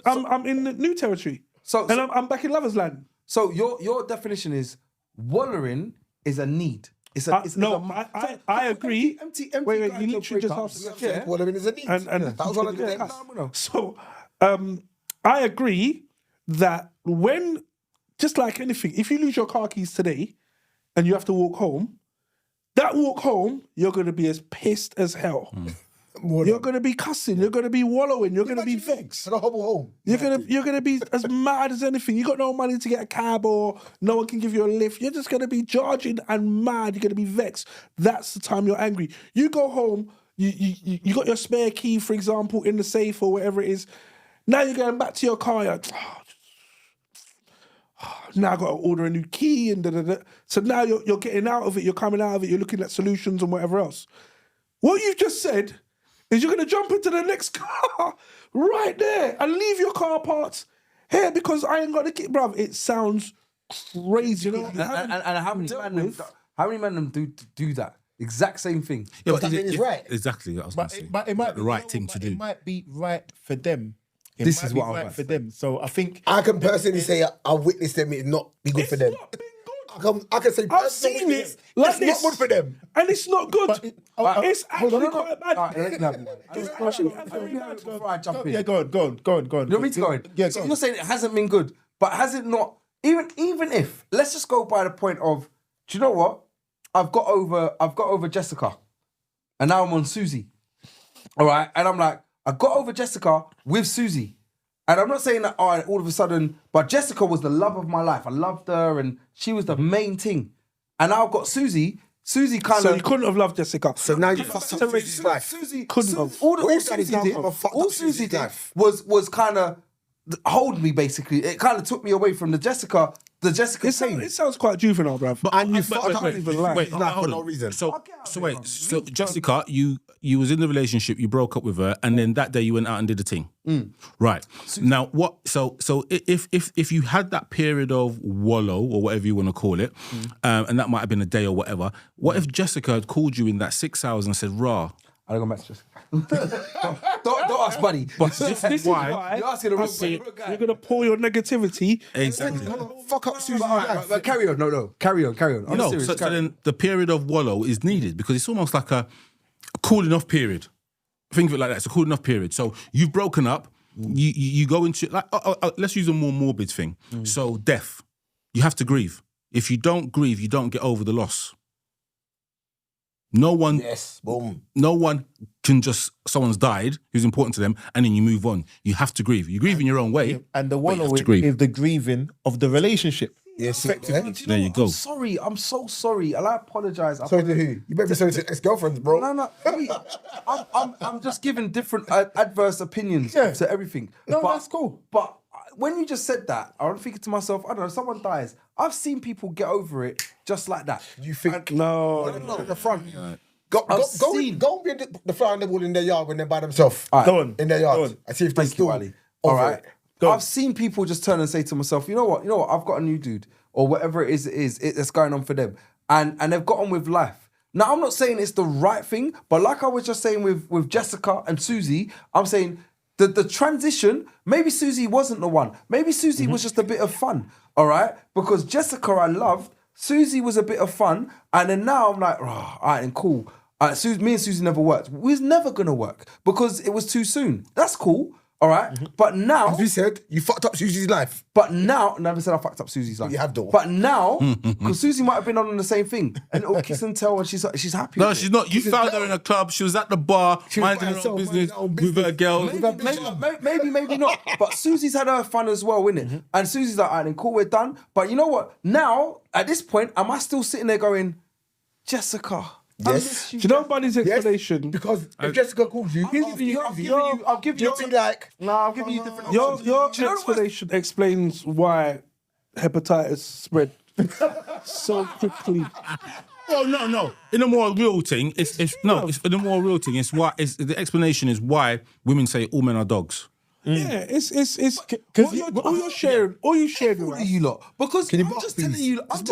S5: I'm in the new territory. I'm back in Lovers Land.
S2: So your definition is wallowing is a need.
S5: I agree.
S2: Empty.
S5: Wait, you literally just asked.
S3: Yeah. Wallowing is a need.
S5: And
S3: that was one of the things.
S5: So, I agree that when, just like anything, if you lose your car keys today and you have to walk home, that walk home, you're going to be as pissed as hell. You're going to be cussing. You're going to be wallowing. You're going to be vexed.
S3: And a hobble home.
S5: You're gonna be as mad as anything. You got no money to get a cab or no one can give you a lift. You're just gonna be charging and mad. You're gonna be vexed. That's the time you're angry. You go home. You got your spare key, for example, in the safe or whatever it is. Now you're going back to your car. You're like, now I got to order a new key and da-da-da. So now you're getting out of it. You're coming out of it. You're looking at solutions and whatever else. What you've just said is you're going to jump into the next car right there and leave your car parts here because I ain't got the key. Bruv, it sounds crazy. You know?
S2: And how many men do that? Exact same thing.
S4: Yeah,
S3: but that mean it's right.
S4: Exactly. It
S1: might
S4: the right thing to do.
S1: It might be right for them.
S2: This is what I was
S1: right for them. So I think
S3: I can personally say I witnessed them. It not be good for them.
S5: Not been good.
S3: I can say
S5: I've seen it like
S3: it's not good for them.
S5: and it's not good. It's actually quite bad.
S2: Before I jump in.
S1: yeah, go on.
S2: You want me to go in?
S1: Yeah,
S2: So
S1: go on.
S2: you're saying it hasn't been good, but has it not? Even if, let's just go by the point of, do you know what? I've got over Jessica, and now I'm on Susie. All right, and I'm like, I got over Jessica with Susie, and I'm not saying that all of a sudden, but Jessica was the love of my life. I loved her, and she was the main thing. And now I've got Susie. Susie kind
S5: So
S2: of.
S5: you couldn't have loved Jessica.
S3: So now you fucked up Susie's life.
S2: Susie
S5: couldn't have.
S2: All Susie did was kind of hold me basically. It kind of took me away from the Jessica thing.
S5: It sounds quite juvenile, bruv.
S3: And you fucked up
S5: wait,
S3: Susie's
S5: wait,
S3: life for
S4: hold
S3: no
S4: on.
S3: reason.
S4: So Jessica, you was in the relationship, you broke up with her, and then that day you went out and did the thing. Right. Now what? So if you had that period of wallow or whatever you want to call it, and that might have been a day or whatever. What if Jessica had called you in that 6 hours and said, "Rah"?
S2: I don't go back to Jessica. don't ask, buddy.
S4: But this is why
S2: You're asking the wrong guy.
S5: You're gonna pour your negativity.
S4: exactly.
S3: Fuck up Susie's
S2: But
S3: life.
S2: carry on. No. Carry on. I'm
S4: No,
S2: serious.
S4: so
S2: carry on.
S4: then the period of wallow is needed because it's almost like a cooling off period. Think of it like that. It's a cooling off period. So you've broken up. You go into like let's use a more morbid thing. So death, you have to grieve. If you don't grieve, you don't get over the loss. No one can just, someone's died who's important to them and then you move on. You have to grieve. You grieve in your own way.
S1: and the
S4: but you
S1: wallow
S4: have to grieve.
S1: is the grieving of the relationship.
S3: Yes,
S4: There you go.
S2: I'm sorry. I'm so sorry. And I apologize.
S3: Sorry to who? You better be sorry to ex-girlfriends, bro.
S2: No. I'm just giving different adverse opinions to everything.
S1: No, that's cool.
S2: But when you just said that, I'm thinking to myself, I don't know, someone dies. I've seen people get over it just like that.
S3: You think?
S5: No.
S3: In the front. Go and be the fly on the wall in their yard when they're by themselves.
S2: All right.
S1: Go on.
S3: In their yard.
S1: Go on.
S3: I see if they
S2: Thank you,
S3: still
S2: Ali.
S3: over
S2: All right.
S3: it.
S2: I've seen people just turn and say to myself, you know what, I've got a new dude or whatever it is that's going on for them. And they've got on with life. Now, I'm not saying it's the right thing, but like I was just saying with Jessica and Susie, I'm saying the transition, maybe Susie wasn't the one. Maybe Susie was just a bit of fun, all right? Because Jessica I loved, Susie was a bit of fun, and then now I'm like, all right, and cool. Me and Susie never worked. We was never going to work because it was too soon. That's cool. All right, but now,
S3: As we said, you fucked up Susie's life.
S2: but now, never said I fucked up Susie's life.
S3: You have though.
S2: But now, because Susie might have been on the same thing, and it'll kiss and tell, and she's happy.
S4: No,
S2: with
S4: she's
S2: it.
S4: not. You found her in a club. She was at the bar, minding her own business with her girls.
S2: Maybe not. But Susie's had her fun as well, innit? And Susie's like, all right, then cool, we're done. But you know what? Now, at this point, am I still sitting there going, Jessica?
S3: Yes.
S5: Do you know Buddy's explanation?
S3: Because if Jessica calls you,
S2: I'll give you.
S3: you'll be like,
S2: I'll give you different.
S5: Your
S2: options. Do you know what?
S5: explanation explains why hepatitis spread so quickly.
S4: Well, no. In a more real thing, it's in a more real thing. It's why. The explanation is why women say all men are dogs.
S5: Yeah, it's all you're sharing. All you sharing,
S2: What are you lot? Because I'm just telling you. I'm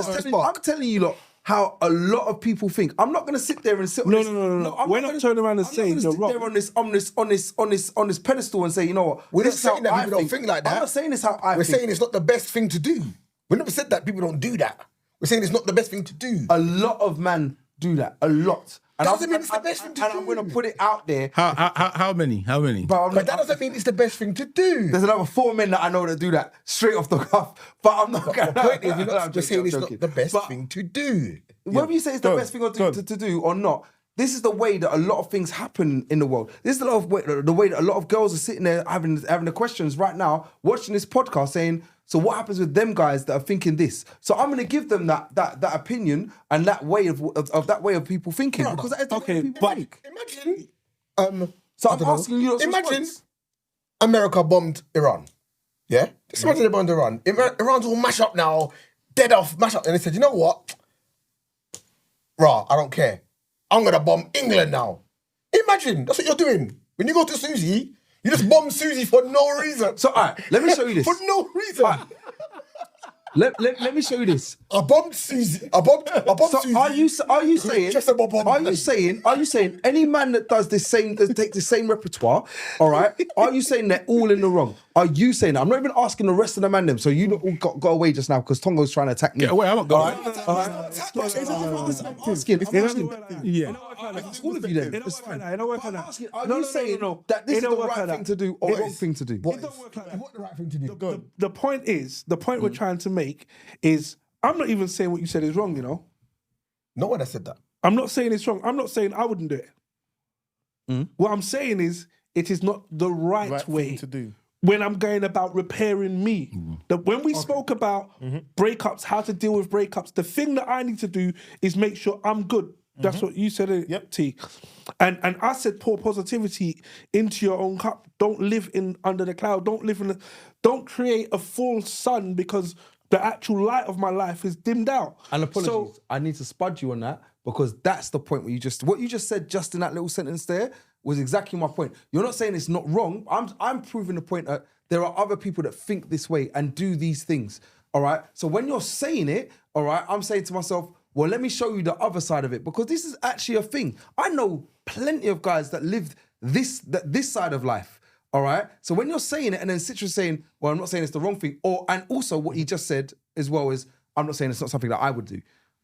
S2: telling you lot. how a lot of people think. I'm not going to sit there and sit on this.
S5: No. We're not turning around and saying you're wrong.
S2: I'm not going to sit there on this pedestal and say, you know what?
S3: We're not
S2: this is how
S3: saying that
S2: I
S3: people don't think like that.
S2: I'm not saying this how I
S3: We're
S2: think.
S3: saying it's not the best thing to do. We never said that people don't do that. We're saying it's not the best thing to do.
S2: A lot of men do that. A lot. And
S3: Doesn't mean it's the best thing to do.
S2: And I'm going to put it out there.
S4: How many?
S3: But that doesn't mean it's the best thing to do.
S2: There's another 4 men that I know that do that straight off the cuff. But I'm not going to.
S3: The point is, we're not just saying it's not the best thing to do.
S2: Whether you say it's the best thing to do or not, this is the way that a lot of things happen in the world. This is the way that a lot of girls are sitting there having the questions right now, watching this podcast, saying, so what happens with them guys that are thinking this? So I'm going to give them that opinion and that way of that way of people thinking. Because that is the way people think.
S3: Imagine.
S2: So I'm asking you.
S3: Imagine America bombed Iran. Yeah? Just imagine they bombed Iran. Iran's all mash up now, dead off, mash up. And they said, you know what? Rah, I don't care. I'm going to bomb England now. Imagine, that's what you're doing. When you go to Susie, you just bomb Susie for no reason.
S2: So, all right, let me show you this.
S3: For no reason.
S2: Let me show you this.
S3: I bombed Susie. I bombed
S2: So
S3: Susie.
S2: are you saying?
S3: Just about bomb.
S2: Are you saying any man that does this same, that takes the same repertoire, all right? Are you saying they're all in the wrong? Are you saying that? I'm not even asking the rest of the man them. So you all got away just now because Tongo's trying to attack me.
S4: Get away, I'm not going.
S2: I'm asking.
S4: Yeah.
S2: All of you then.
S5: It don't work like that.
S2: Are you saying that this is the right thing to do or wrong thing to do?
S3: What the right thing to do?
S5: The point we're trying to make is, I'm not even saying what you said is wrong, you know?
S3: No one has said that.
S5: I'm not saying it's wrong. I'm not saying I wouldn't do it. What I'm saying is, it is not the right way
S1: thing to do.
S5: When I'm going about repairing me. When we spoke about breakups, how to deal with breakups, the thing that I need to do is make sure I'm good. That's what you said, T. And I said pour positivity into your own cup. Don't live under the cloud. Don't create a false sun because the actual light of my life is dimmed out.
S2: And apologies, I need to spud you on that because that's the point where what you just said just in that little sentence there was exactly my point. You're not saying it's not wrong. I'm proving the point that there are other people that think this way and do these things. All right. So when you're saying it, all right, I'm saying to myself, well, let me show you the other side of it because this is actually a thing. I know plenty of guys that live this side of life. All right. So when you're saying it and then Citrus saying, well, I'm not saying it's the wrong thing, and also what he just said as well is, I'm not saying it's not something that I would do.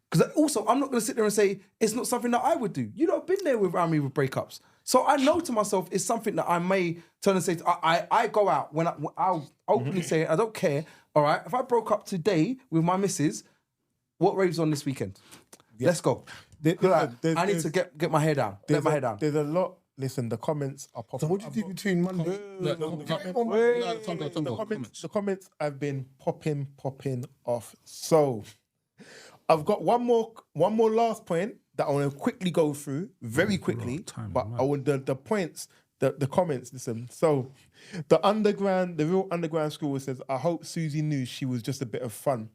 S2: Because also, I'm not going to sit there and say it's not something that I would do. You know, I've been there around me with breakups. So I know to myself it's something that I may turn and say, I go out when I'll openly say I don't care. All right. If I broke up today with my missus, what raves on this weekend? Let's go. I need to get my hair down. Let my hair down.
S1: There's a lot. Listen, the comments are popping.
S3: So what do you do between Monday?
S1: The comments have been popping off. So I've got one more last point that I want to quickly go through, very quickly. But I want the points, the comments. Listen. So the real underground school says, I hope Susie knew she was just a bit of fun.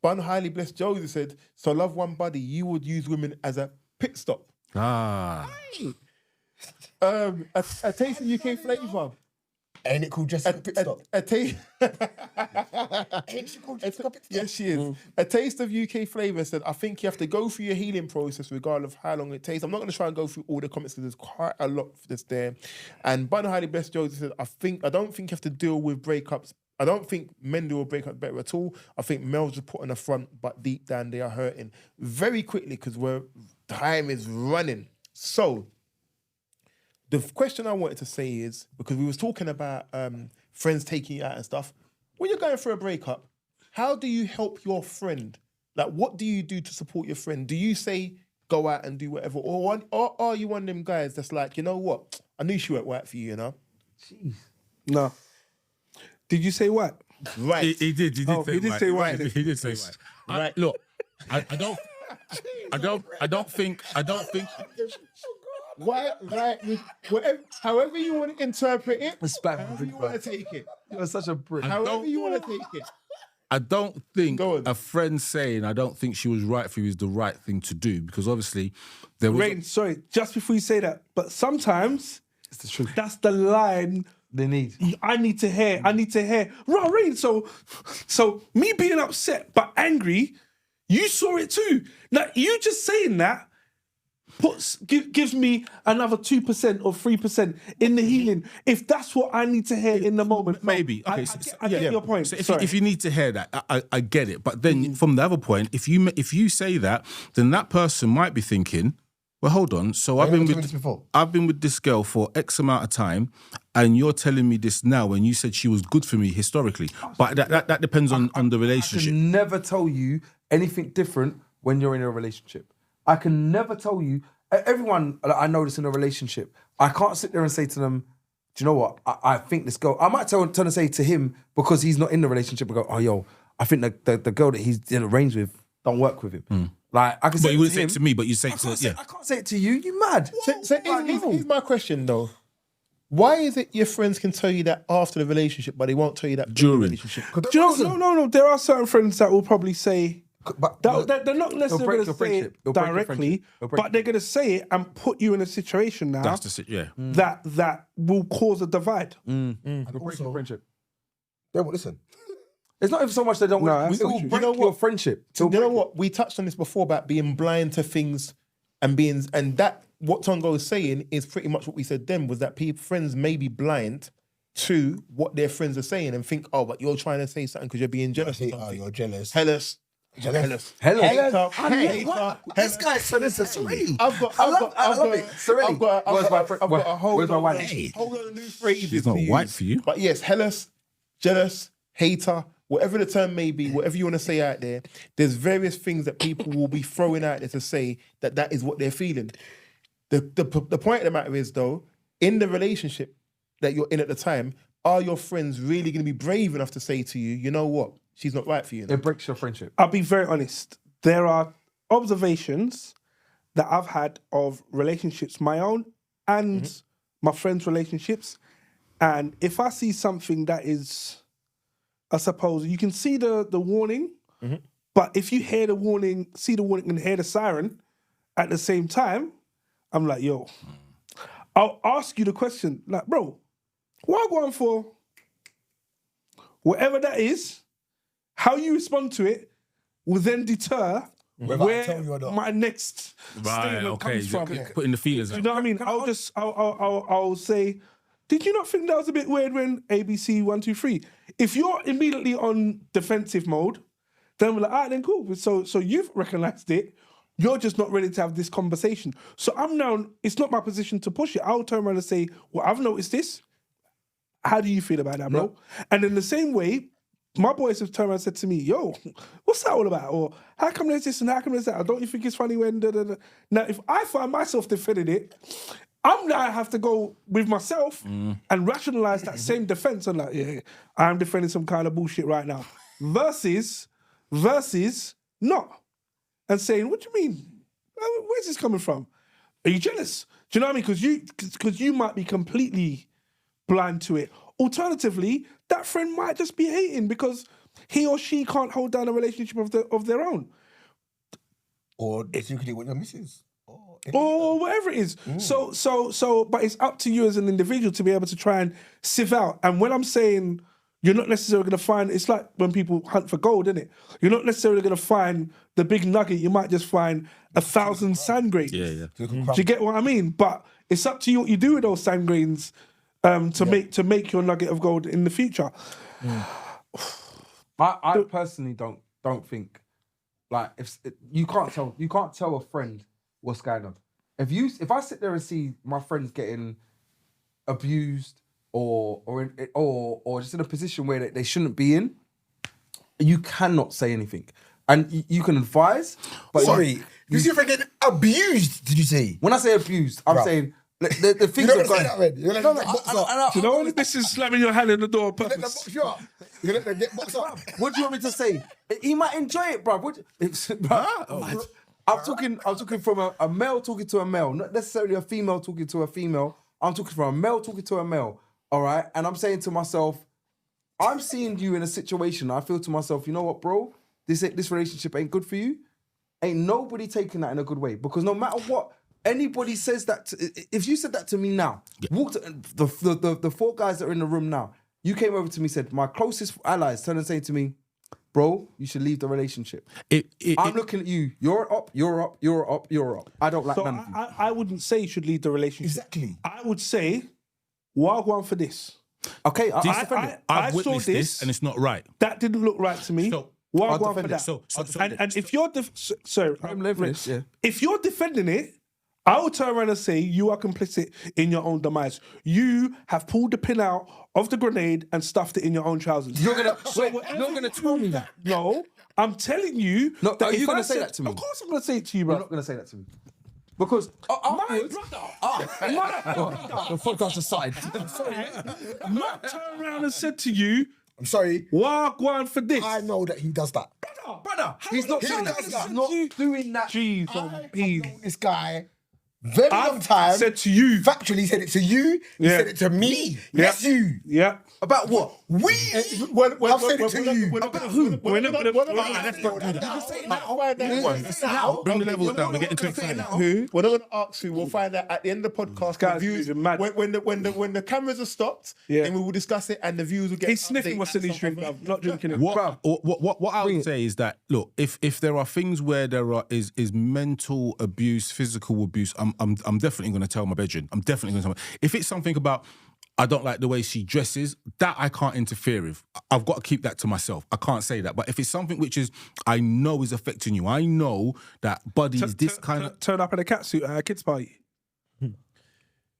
S1: Bun Highly Blessed Josie said, so love one buddy, you would use women as a pit stop. A taste of UK flavour.
S3: Ain't it called Jessica Pit Stop?
S1: Ain't
S3: she called Jessica Pit Stop?
S1: Yes, she is. A taste of UK flavour said, I think you have to go through your healing process regardless of how long it takes. I'm not going to try and go through all the comments because there's quite a lot that's there. And Bun Highly Blessed Josie said, I don't think you have to deal with breakups. I don't think men do a breakup better at all. I think males are put on the front, but deep down they are hurting. Very quickly, because time is running. So, the question I wanted to say is, because we was talking about friends taking you out and stuff, when you're going through a breakup, how do you help your friend? Like, what do you do to support your friend? Do you say, go out and do whatever? Or are you one of them guys that's like, you know what? I knew she weren't right for you, you know?
S2: Jeez.
S5: No. Did you say what?
S1: Right.
S4: He did say white. He did say white.
S1: Right.
S4: Look, I don't think.
S1: Why? Right. However you want to interpret it, however you want to take it.
S2: You're such a prick.
S1: However you want to take it.
S4: I don't think
S1: Go on.
S4: a friend saying I don't think she was right for you is the right thing to do because obviously there was.
S5: Rain, sorry, just before you say that, but sometimes
S2: It's the truth.
S5: that's the line
S2: They need.
S5: I need to hear. Rain. So me being upset but angry, You saw it too. Now, you just saying that gives me another 2% or 3% in the healing. If that's what I need to hear in the moment.
S4: Maybe. Okay,
S5: I get your point.
S4: So if you need to hear that, I get it. But then from the other point, if you say that, then that person might be thinking, well, hold on. So I've been with this girl for X amount of time, and you're telling me this now when you said she was good for me historically. But that depends on the relationship.
S2: I can never tell you anything different when you're in a relationship. I can never tell you. Everyone I know that's in a relationship, I can't sit there and say to them, do you know what? I think this girl, I might turn and say to him, because he's not in the relationship, and go, oh, yo, I think the girl that he's in a range with don't work with him. Like, I can say,
S4: but you wouldn't say it to me, but you say it to
S2: I can't say it to you. You mad?
S1: Here's my question though. Why is it your friends can tell you that after the relationship, but they won't tell you that during the relationship?
S5: Do you know, no. There are certain friends that will probably say, but they're not necessarily going to say it directly, but they're going to say it and put you in a situation now that will cause a divide.
S2: It'll break your friendship.
S3: They won't listen.
S2: It's not even so much they don't want to. It will break your friendship.
S1: You know what? We touched on this before about being blind to things and that what Tongo is saying is pretty much what we said then, was that friends may be blind to what their friends are saying and think, oh, but you're trying to say something because you're being jealous.
S3: Oh, you're jealous.
S1: Jealous.
S2: This guy's so this is sweet.
S1: I've got a whole lot of new phrases.
S4: It's not white for you.
S1: But yes, jealous, hater, whatever the term may be, whatever you want to say out there, there's various things that people will be throwing out there to say that is what they're feeling. The point of the matter is, though, in the relationship that you're in at the time, are your friends really going to be brave enough to say to you, you know what, she's not right for you?
S2: It breaks your friendship.
S5: I'll be very honest. There are observations that I've had of relationships, my own and my friends' relationships. And if I see something that is, I suppose, you can see the warning, but if you hear the warning, see the warning and hear the siren at the same time, I'm like, yo, I'll ask you the question, like, bro, what I'm going for, whatever that is, how you respond to it will then deter where my next statement comes from.
S4: Putting the feelers out.
S5: You know what I mean? I'll say, did you not think that was a bit weird when ABC 1, 2, 3? If you're immediately on defensive mode, then we're like, all right, then cool. So you've recognized it. You're just not ready to have this conversation. So it's not my position to push it. I'll turn around and say, well, I've noticed this. How do you feel about that, bro? No. And in the same way, my boys have turned around and said to me, yo, what's that all about? Or how come there's this and how come there's that? Don't you think it's funny when Now, if I find myself defending it, I'm now have to go with myself and rationalize that same defense. And like, yeah, I'm defending some kind of bullshit right now. Versus not. And saying, what do you mean? Where's this coming from? Are you jealous? Do you know what I mean? Because you might be completely blind to it. Alternatively, that friend might just be hating because he or she can't hold down a relationship of their own.
S3: Or secretly with your missus.
S5: Or whatever it is. So, but it's up to you as an individual to be able to try and sieve out. And when I'm saying you're not necessarily going to find, it's like when people hunt for gold, isn't it? You're not necessarily going to find the big nugget. You might just find 1,000 sand grains.
S4: Yeah.
S5: Do you get what I mean? But it's up to you what you do with those sand grains to make your nugget of gold in the future.
S2: I personally don't think, like, if you can't tell a friend what's going on. If I sit there and see my friends getting abused or just in a position where they shouldn't be in, you cannot say anything. And you can advise, but
S3: sorry, you see your friend getting abused, did you say?
S2: When I say abused, I'm saying the things are going.
S3: You're going to box up.
S5: You know, this is slamming your hand in the door on
S3: You're
S5: purpose.
S3: going to let them get boxed up.
S2: What do you want me to say? He might enjoy it, bro. I'm talking from a male talking to a male, not necessarily a female talking to a female. I'm talking from a male talking to a male. All right, and I'm saying to myself, I'm seeing you in a situation. I feel to myself, you know what, bro? This relationship ain't good for you. Ain't nobody taking that in a good way, because no matter what anybody says that, if you said that to me now, walked the 4 guys that are in the room now, you came over to me, said my closest allies turned and saying to me, bro, you should leave the relationship. I'm looking at you. You're up, you're up, you're up, you're up. I don't like none of you.
S5: I wouldn't say you should leave the relationship.
S3: Exactly.
S5: I would say, wagwan for this.
S2: Okay,
S4: I've witnessed this and it's not right.
S5: That didn't look right to me.
S4: So,
S5: wagwan for that.
S4: So,
S5: and if you're if you're defending it, I would turn around and say you are complicit in your own demise. You have pulled the pin out of the grenade and stuffed it in your own trousers.
S2: You're gonna tell me that.
S5: No, I'm telling you.
S2: No,
S5: that
S2: are you
S5: if
S2: gonna
S5: I
S2: say
S5: said-
S2: that to me?
S5: Of course, I'm gonna say it to you, bro.
S2: You're not gonna say that to me. Because
S5: My
S2: the podcast aside.
S5: Matt turned around and said to you,
S3: I'm sorry.
S5: wagwan for this.
S3: I know that he does that.
S2: Brother, he's not doing that. He's not doing that.
S5: Jeez,
S3: I've known this guy very long time.
S5: said to you.
S3: Factually, he said it to you. He
S5: Yeah.
S3: said it to me.
S5: Yeah.
S3: Yes, you.
S5: Yeah.
S2: About what?
S3: I've said it to you.
S5: About who? We're not gonna-
S1: Let's not do that.
S4: Bring the levels down. We're getting too excited.
S1: Who? We're not going to ask who. We'll find out at the end of the podcast.
S5: Guys,
S1: The views,
S5: moving mad.
S1: when the cameras are stopped,
S5: Yeah.
S1: then we will discuss it and the views will get.
S5: He's sniffing
S1: updated
S5: what's in
S1: at
S5: his
S1: some
S5: drink,
S1: point.
S5: bruv, not drinking it.
S4: What I would say is that, look, if there are things where there is mental abuse, physical abuse, I'm definitely going to tell my bedroom. I'm definitely going to tell. If it's something about, I don't like the way she dresses, that I can't interfere with. I've got to keep that to myself. I can't say that. But if it's something which is, I know is affecting you, I know that buddy is this kind of...
S5: Turn up in a catsuit at a kid's party.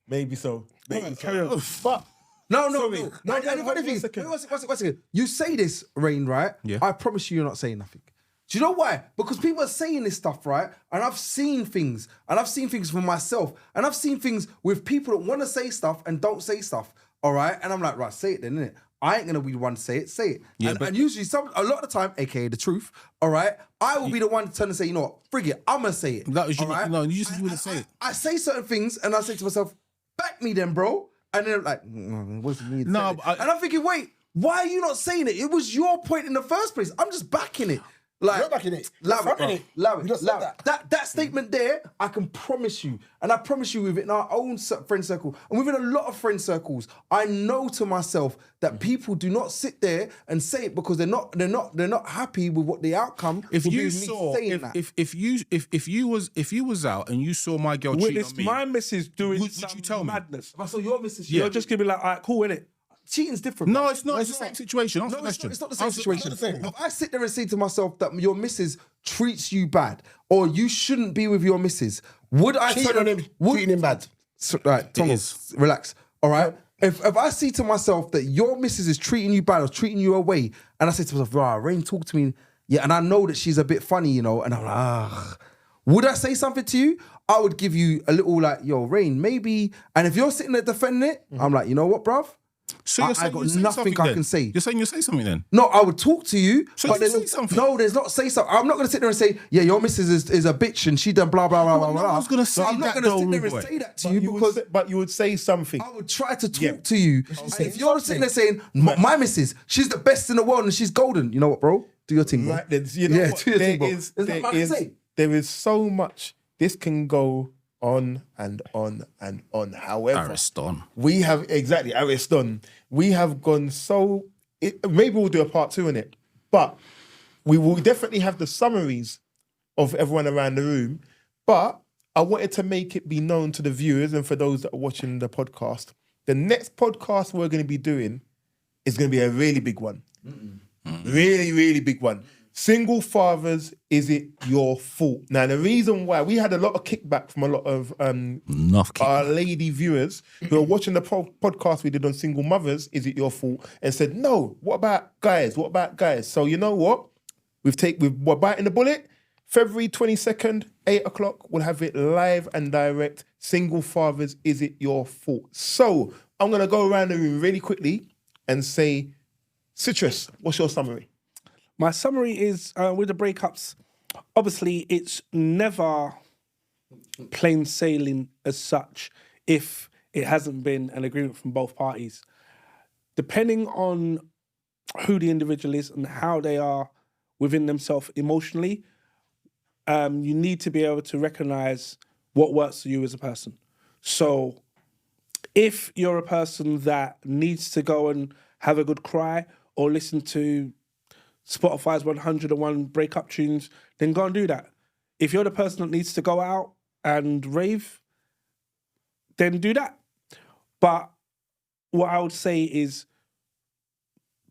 S1: Maybe so. Maybe so.
S5: Carry on.
S1: But
S2: No.
S1: Sorry.
S2: One second. You say this, Rain, right?
S4: Yeah.
S2: I promise you're not saying nothing. Do you know why? Because people are saying this stuff, right? And I've seen things. And I've seen things for myself. And I've seen things with people that want to say stuff and don't say stuff. All right? And I'm like, right, say it then, innit? I ain't going to be the one to say it.
S4: Yeah,
S2: and,
S4: but-
S2: and usually, a lot of the time, aka the truth, all right? I will be the one to turn and say, you know what? Frig it, I'm going to say it.
S4: That was you.
S2: all right?
S4: No, you just wouldn't say it.
S2: I say certain things and I say to myself, back me then, bro. And then I'm like, what's the need? to
S4: No,
S2: say
S4: but
S2: it? And I'm thinking, wait, why are you not saying it? It was your point in the first place. I'm just backing it. Like,
S3: You're backing it.
S2: Allow
S3: You're
S2: it, bro.
S3: fronting it.
S2: Allow it.
S3: You just
S2: Allow
S3: said
S2: it. That statement there, I can promise you, and I promise you within our own friend circle, and within a lot of friend circles, I know to myself that people do not sit there and say it because they're not happy with what the outcome.
S4: If
S2: will be
S4: you
S2: with me
S4: saw,
S2: saying that.
S4: if you was out and you saw my girl cheating
S5: Witness
S4: on me,
S5: my missus doing
S4: would
S5: some
S4: you tell me?
S5: madness.
S2: If I saw your missus,
S5: You're just gonna be like, all right, cool, innit?
S2: cheating's different.
S4: no,
S2: bro.
S4: it's not. It's the same situation. Answer
S2: No,
S4: the
S2: it's
S4: question.
S2: not the same
S4: Answer-
S2: situation.
S3: it's not the same.
S2: If I sit there and say to myself that your missus treats you bad, or you shouldn't be with your missus, would I
S3: Cheating on him, treating him bad.
S2: Right, Tongo,
S4: is.
S2: relax. All right. If I see to myself that your missus is treating you bad or treating you away, and I say to myself, "Rah, Rain, talk to me," yeah, and I know that she's a bit funny, you know, and I'm like, would I say something to you? I would give you a little like, "Yo, Rain, maybe." And if you're sitting there defending it, I'm like, you know what, bruv?
S4: So you're
S2: I
S4: saying
S2: got
S4: you'll say
S2: nothing
S4: something
S2: I
S4: then?
S2: can say.
S4: You're saying you'll say something then?
S2: No, I would talk to you,
S4: So
S2: but
S4: you
S2: there's
S4: say something.
S2: no, there's not say something. I'm not going to sit there and say, yeah, your missus is a bitch and she done blah, blah, blah, blah,
S4: No
S2: blah.
S4: one's gonna say
S2: I'm not
S4: that
S2: going to sit
S4: though,
S2: there
S4: rude
S2: and
S4: boy.
S2: say that to you because
S1: but you would say something.
S2: I would try to talk
S1: Yeah.
S2: to you. And if you're sitting there saying, my missus, she's the best in the world and she's golden, you know what, bro? Do your thing, bro.
S1: Right, then, you know
S2: Yeah,
S1: what?
S2: do your
S1: There
S2: thing, bro.
S1: is-
S2: There's
S1: there
S2: nothing I can
S1: is-
S2: say.
S1: there is so much. This can go on and on and on. However,
S4: Ariston.
S1: we have exactly Ariston. We have gone so. Maybe we'll do a part 2 in it, but we will definitely have the summaries of everyone around the room. But I wanted to make it be known to the viewers and for those that are watching the podcast. The next podcast we're going to be doing is going to be a really big one. Really, really big one. Single fathers, is it your fault? Now, the reason why we had a lot of kickback from a lot of
S4: Enough kick.
S1: our lady viewers who are watching the podcast we did on single mothers, is it your fault? And said, no, what about guys? What about guys? So you know what? We're biting the bullet. February 22nd, 8 o'clock, we'll have it live and direct. Single fathers, is it your fault? So I'm going to go around the room really quickly and say, Citrus, what's your summary?
S5: My summary is with the breakups, obviously it's never plain sailing as such if it hasn't been an agreement from both parties. Depending on who the individual is and how they are within themselves emotionally, you need to be able to recognize what works for you as a person. So if you're a person that needs to go and have a good cry or listen to Spotify's 101 breakup tunes, then go and do that. If you're the person that needs to go out and rave, then do that. But what I would say is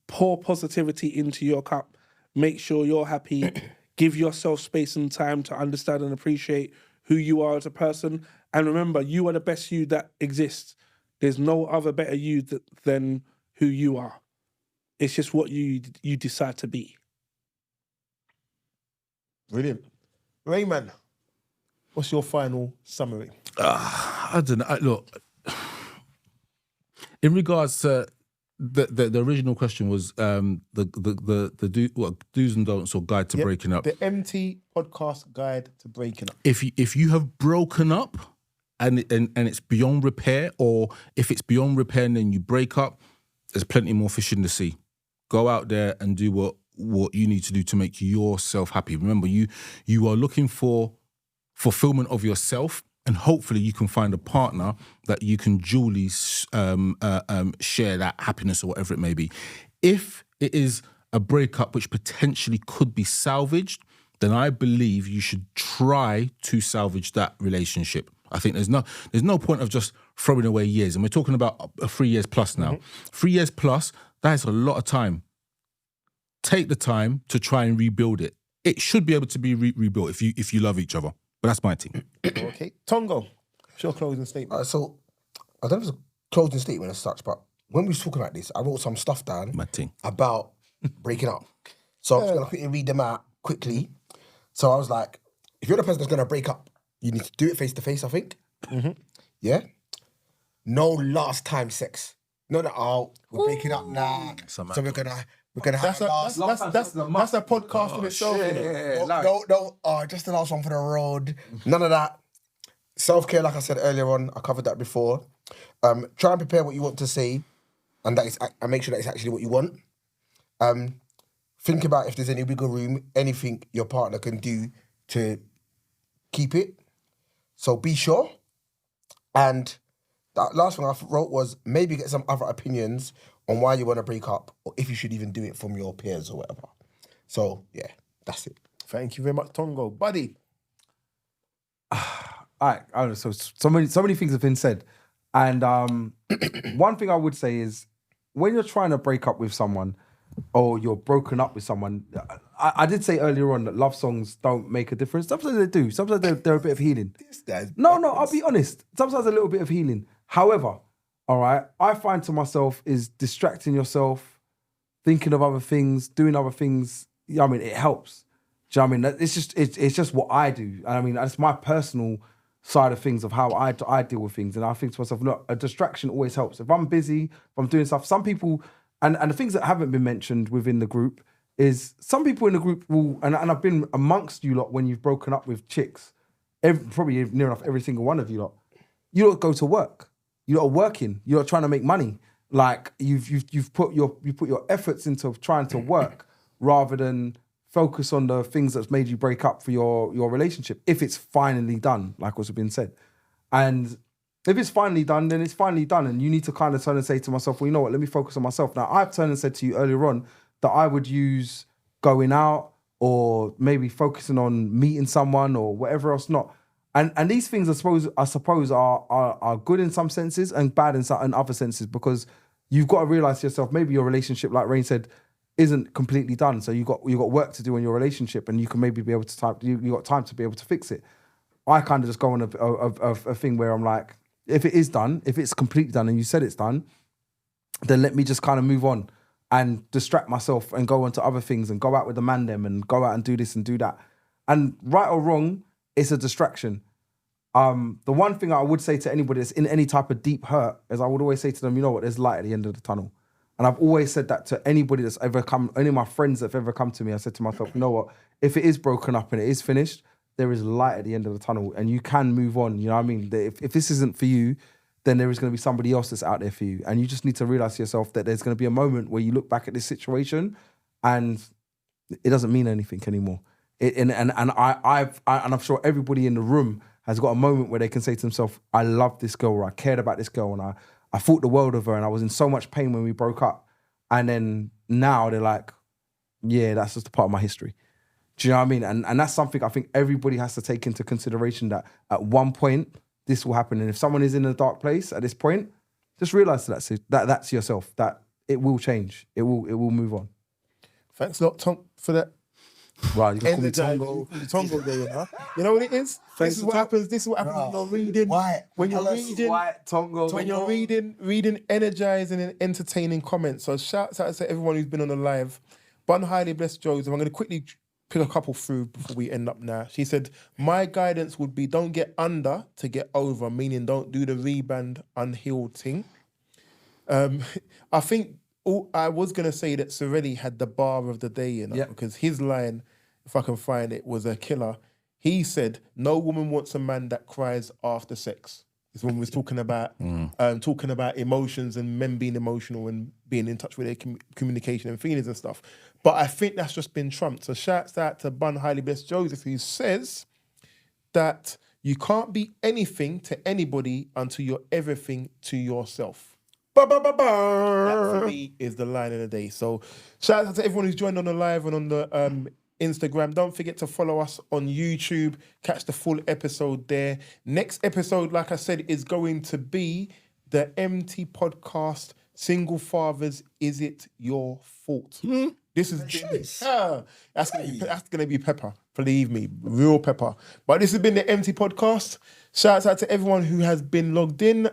S5: pour positivity into your cup. Make sure you're happy. Give yourself space and time to understand and appreciate who you are as a person. And remember, you are the best you that exists. There's no other better you than who you are. It's just what you decide to be.
S1: Brilliant. Rayman, what's your final summary?
S4: I don't know. Look, in regards to the original question was the do's and don'ts or guide to breaking up.
S1: The eMpTy podcast guide to breaking up.
S4: If you have broken up and it's beyond repair, or if it's beyond repair and then you break up, there's plenty more fish in the sea. Go out there and do what you need to do to make yourself happy. Remember, you are looking for fulfillment of yourself, and hopefully you can find a partner that you can duly share that happiness or whatever it may be. If it is a breakup which potentially could be salvaged, then I believe you should try to salvage that relationship. I think there's no point of just throwing away years. And we're talking about 3 years plus now. 3 years plus, that is a lot of time. Take the time to try and rebuild it. It should be able to be rebuilt if you love each other. But that's my thing.
S1: Okay. Tongo, what's your closing statement?
S3: So, I don't know if it's a closing statement as such, but when we was talking about this, I wrote some stuff down
S4: My thing.
S3: about breaking up. So I'm just going to quickly read them out quickly. So I was like, if you're the person that's going to break up, you need to do it face to face, I think. Yeah? No last time sex. No, we're breaking up now. So we're gonna have
S1: That's a podcast in itself.
S3: No, just the last one for the road. None of that. Self-care, like I said earlier on, I covered that before. Try and prepare what you want to say, and make sure that it's actually what you want. Think about if there's any wiggle room, anything your partner can do to keep it. So be sure. And that last one I wrote was maybe get some other opinions on why you want to break up, or if you should even do it from your peers or whatever. So, yeah, that's it.
S1: Thank you very much, Tongo. Buddy.
S2: All right, so many things have been said. And one thing I would say is when you're trying to break up with someone or you're broken up with someone, I did say earlier on that love songs don't make a difference. Sometimes they do. Sometimes they're a bit of healing. No, I'll be honest. Sometimes a little bit of healing. However, all right, I find to myself is distracting yourself, thinking of other things, doing other things. I mean, it helps. Do you know what I mean? It's just what I do. And I mean, that's my personal side of things of how I deal with things. And I think to myself, look, a distraction always helps. If I'm busy, if I'm doing stuff, some people, and the things that haven't been mentioned within the group is some people in the group will, and I've been amongst you lot when you've broken up with chicks, probably near enough every single one of you lot, you lot go to work. You lot are working. You lot are trying to make money. Like you've put your efforts into trying to work rather than focus on the things that's made you break up for your relationship. If it's finally done, like what's been said, and if it's finally done, then it's finally done, and you need to kind of turn and say to myself, well, you know what? Let me focus on myself. Now I've turned and said to you earlier on that I would use going out or maybe focusing on meeting someone or whatever else not. And these things, I suppose, are good in some senses and bad in other senses, because you've got to realize to yourself, maybe your relationship, like Rain said, isn't completely done. So you got work to do in your relationship, and you can maybe be able to you got time to be able to fix it. I kind of just go on a thing where I'm like, if it is done, if it's completely done, and you said it's done, then let me just kind of move on and distract myself and go on to other things and go out with the man them and go out and do this and do that. And right or wrong, it's a distraction. The one thing I would say to anybody that's in any type of deep hurt is I would always say to them, you know what, there's light at the end of the tunnel. And I've always said that to anybody that's ever come, any of my friends that have ever come to me, I said to myself, you know what, if it is broken up and it is finished, there is light at the end of the tunnel and you can move on. You know what I mean? If this isn't for you, then there is going to be somebody else that's out there for you. And you just need to realize to yourself that there's going to be a moment where you look back at this situation and it doesn't mean anything anymore. And I'm sure everybody in the room has got a moment where they can say to themselves, I love this girl, or I cared about this girl, and I thought the world of her, and I was in so much pain when we broke up. And then now they're like, yeah, that's just a part of my history. Do you know what I mean? And that's something I think everybody has to take into consideration, that at one point this will happen. And if someone is in a dark place at this point, just realize that's yourself, that it will change. It will move on.
S1: Thanks a lot, Tom, for that.
S2: Right, you can call me Tongo.
S1: Tongo there, you know? You know what it is? This is what happens when you're reading. When you're reading,
S2: Tongo.
S1: when you're reading energizing and entertaining comments. So shout out to everyone who's been on the live. Bun Highly Blessed Joseph. I'm going to quickly pick a couple through before we end up now. She said, my guidance would be don't get under to get over, meaning don't do the rebound unhealed thing. I think I was going to say that Sorelli had the bar of the day, you know, because his line, if I can find it, was a killer. He said, no woman wants a man that cries after sex. This woman was talking about emotions and men being emotional and being in touch with their communication and feelings and stuff. But I think that's just been trumped. So shouts out to Bun Highly Blessed Joseph, who says that you can't be anything to anybody until you're everything to yourself. That for me is the line of the day. So shout out to everyone who's joined on the live and on the Instagram. Don't forget to follow us on YouTube. Catch the full episode there. Next episode, like I said, is going to be the eMpTy podcast, Single Fathers, Is It Your Fault? This is that's gonna be pepper. Believe me, real pepper. But this has been the eMpTy podcast. Shouts out to everyone who has been logged in.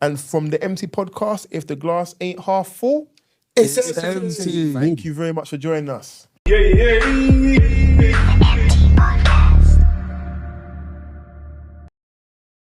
S1: And from the eMpTy podcast, if the glass ain't half full, it's empty. Thank you very much for joining us.
S6: Yeah.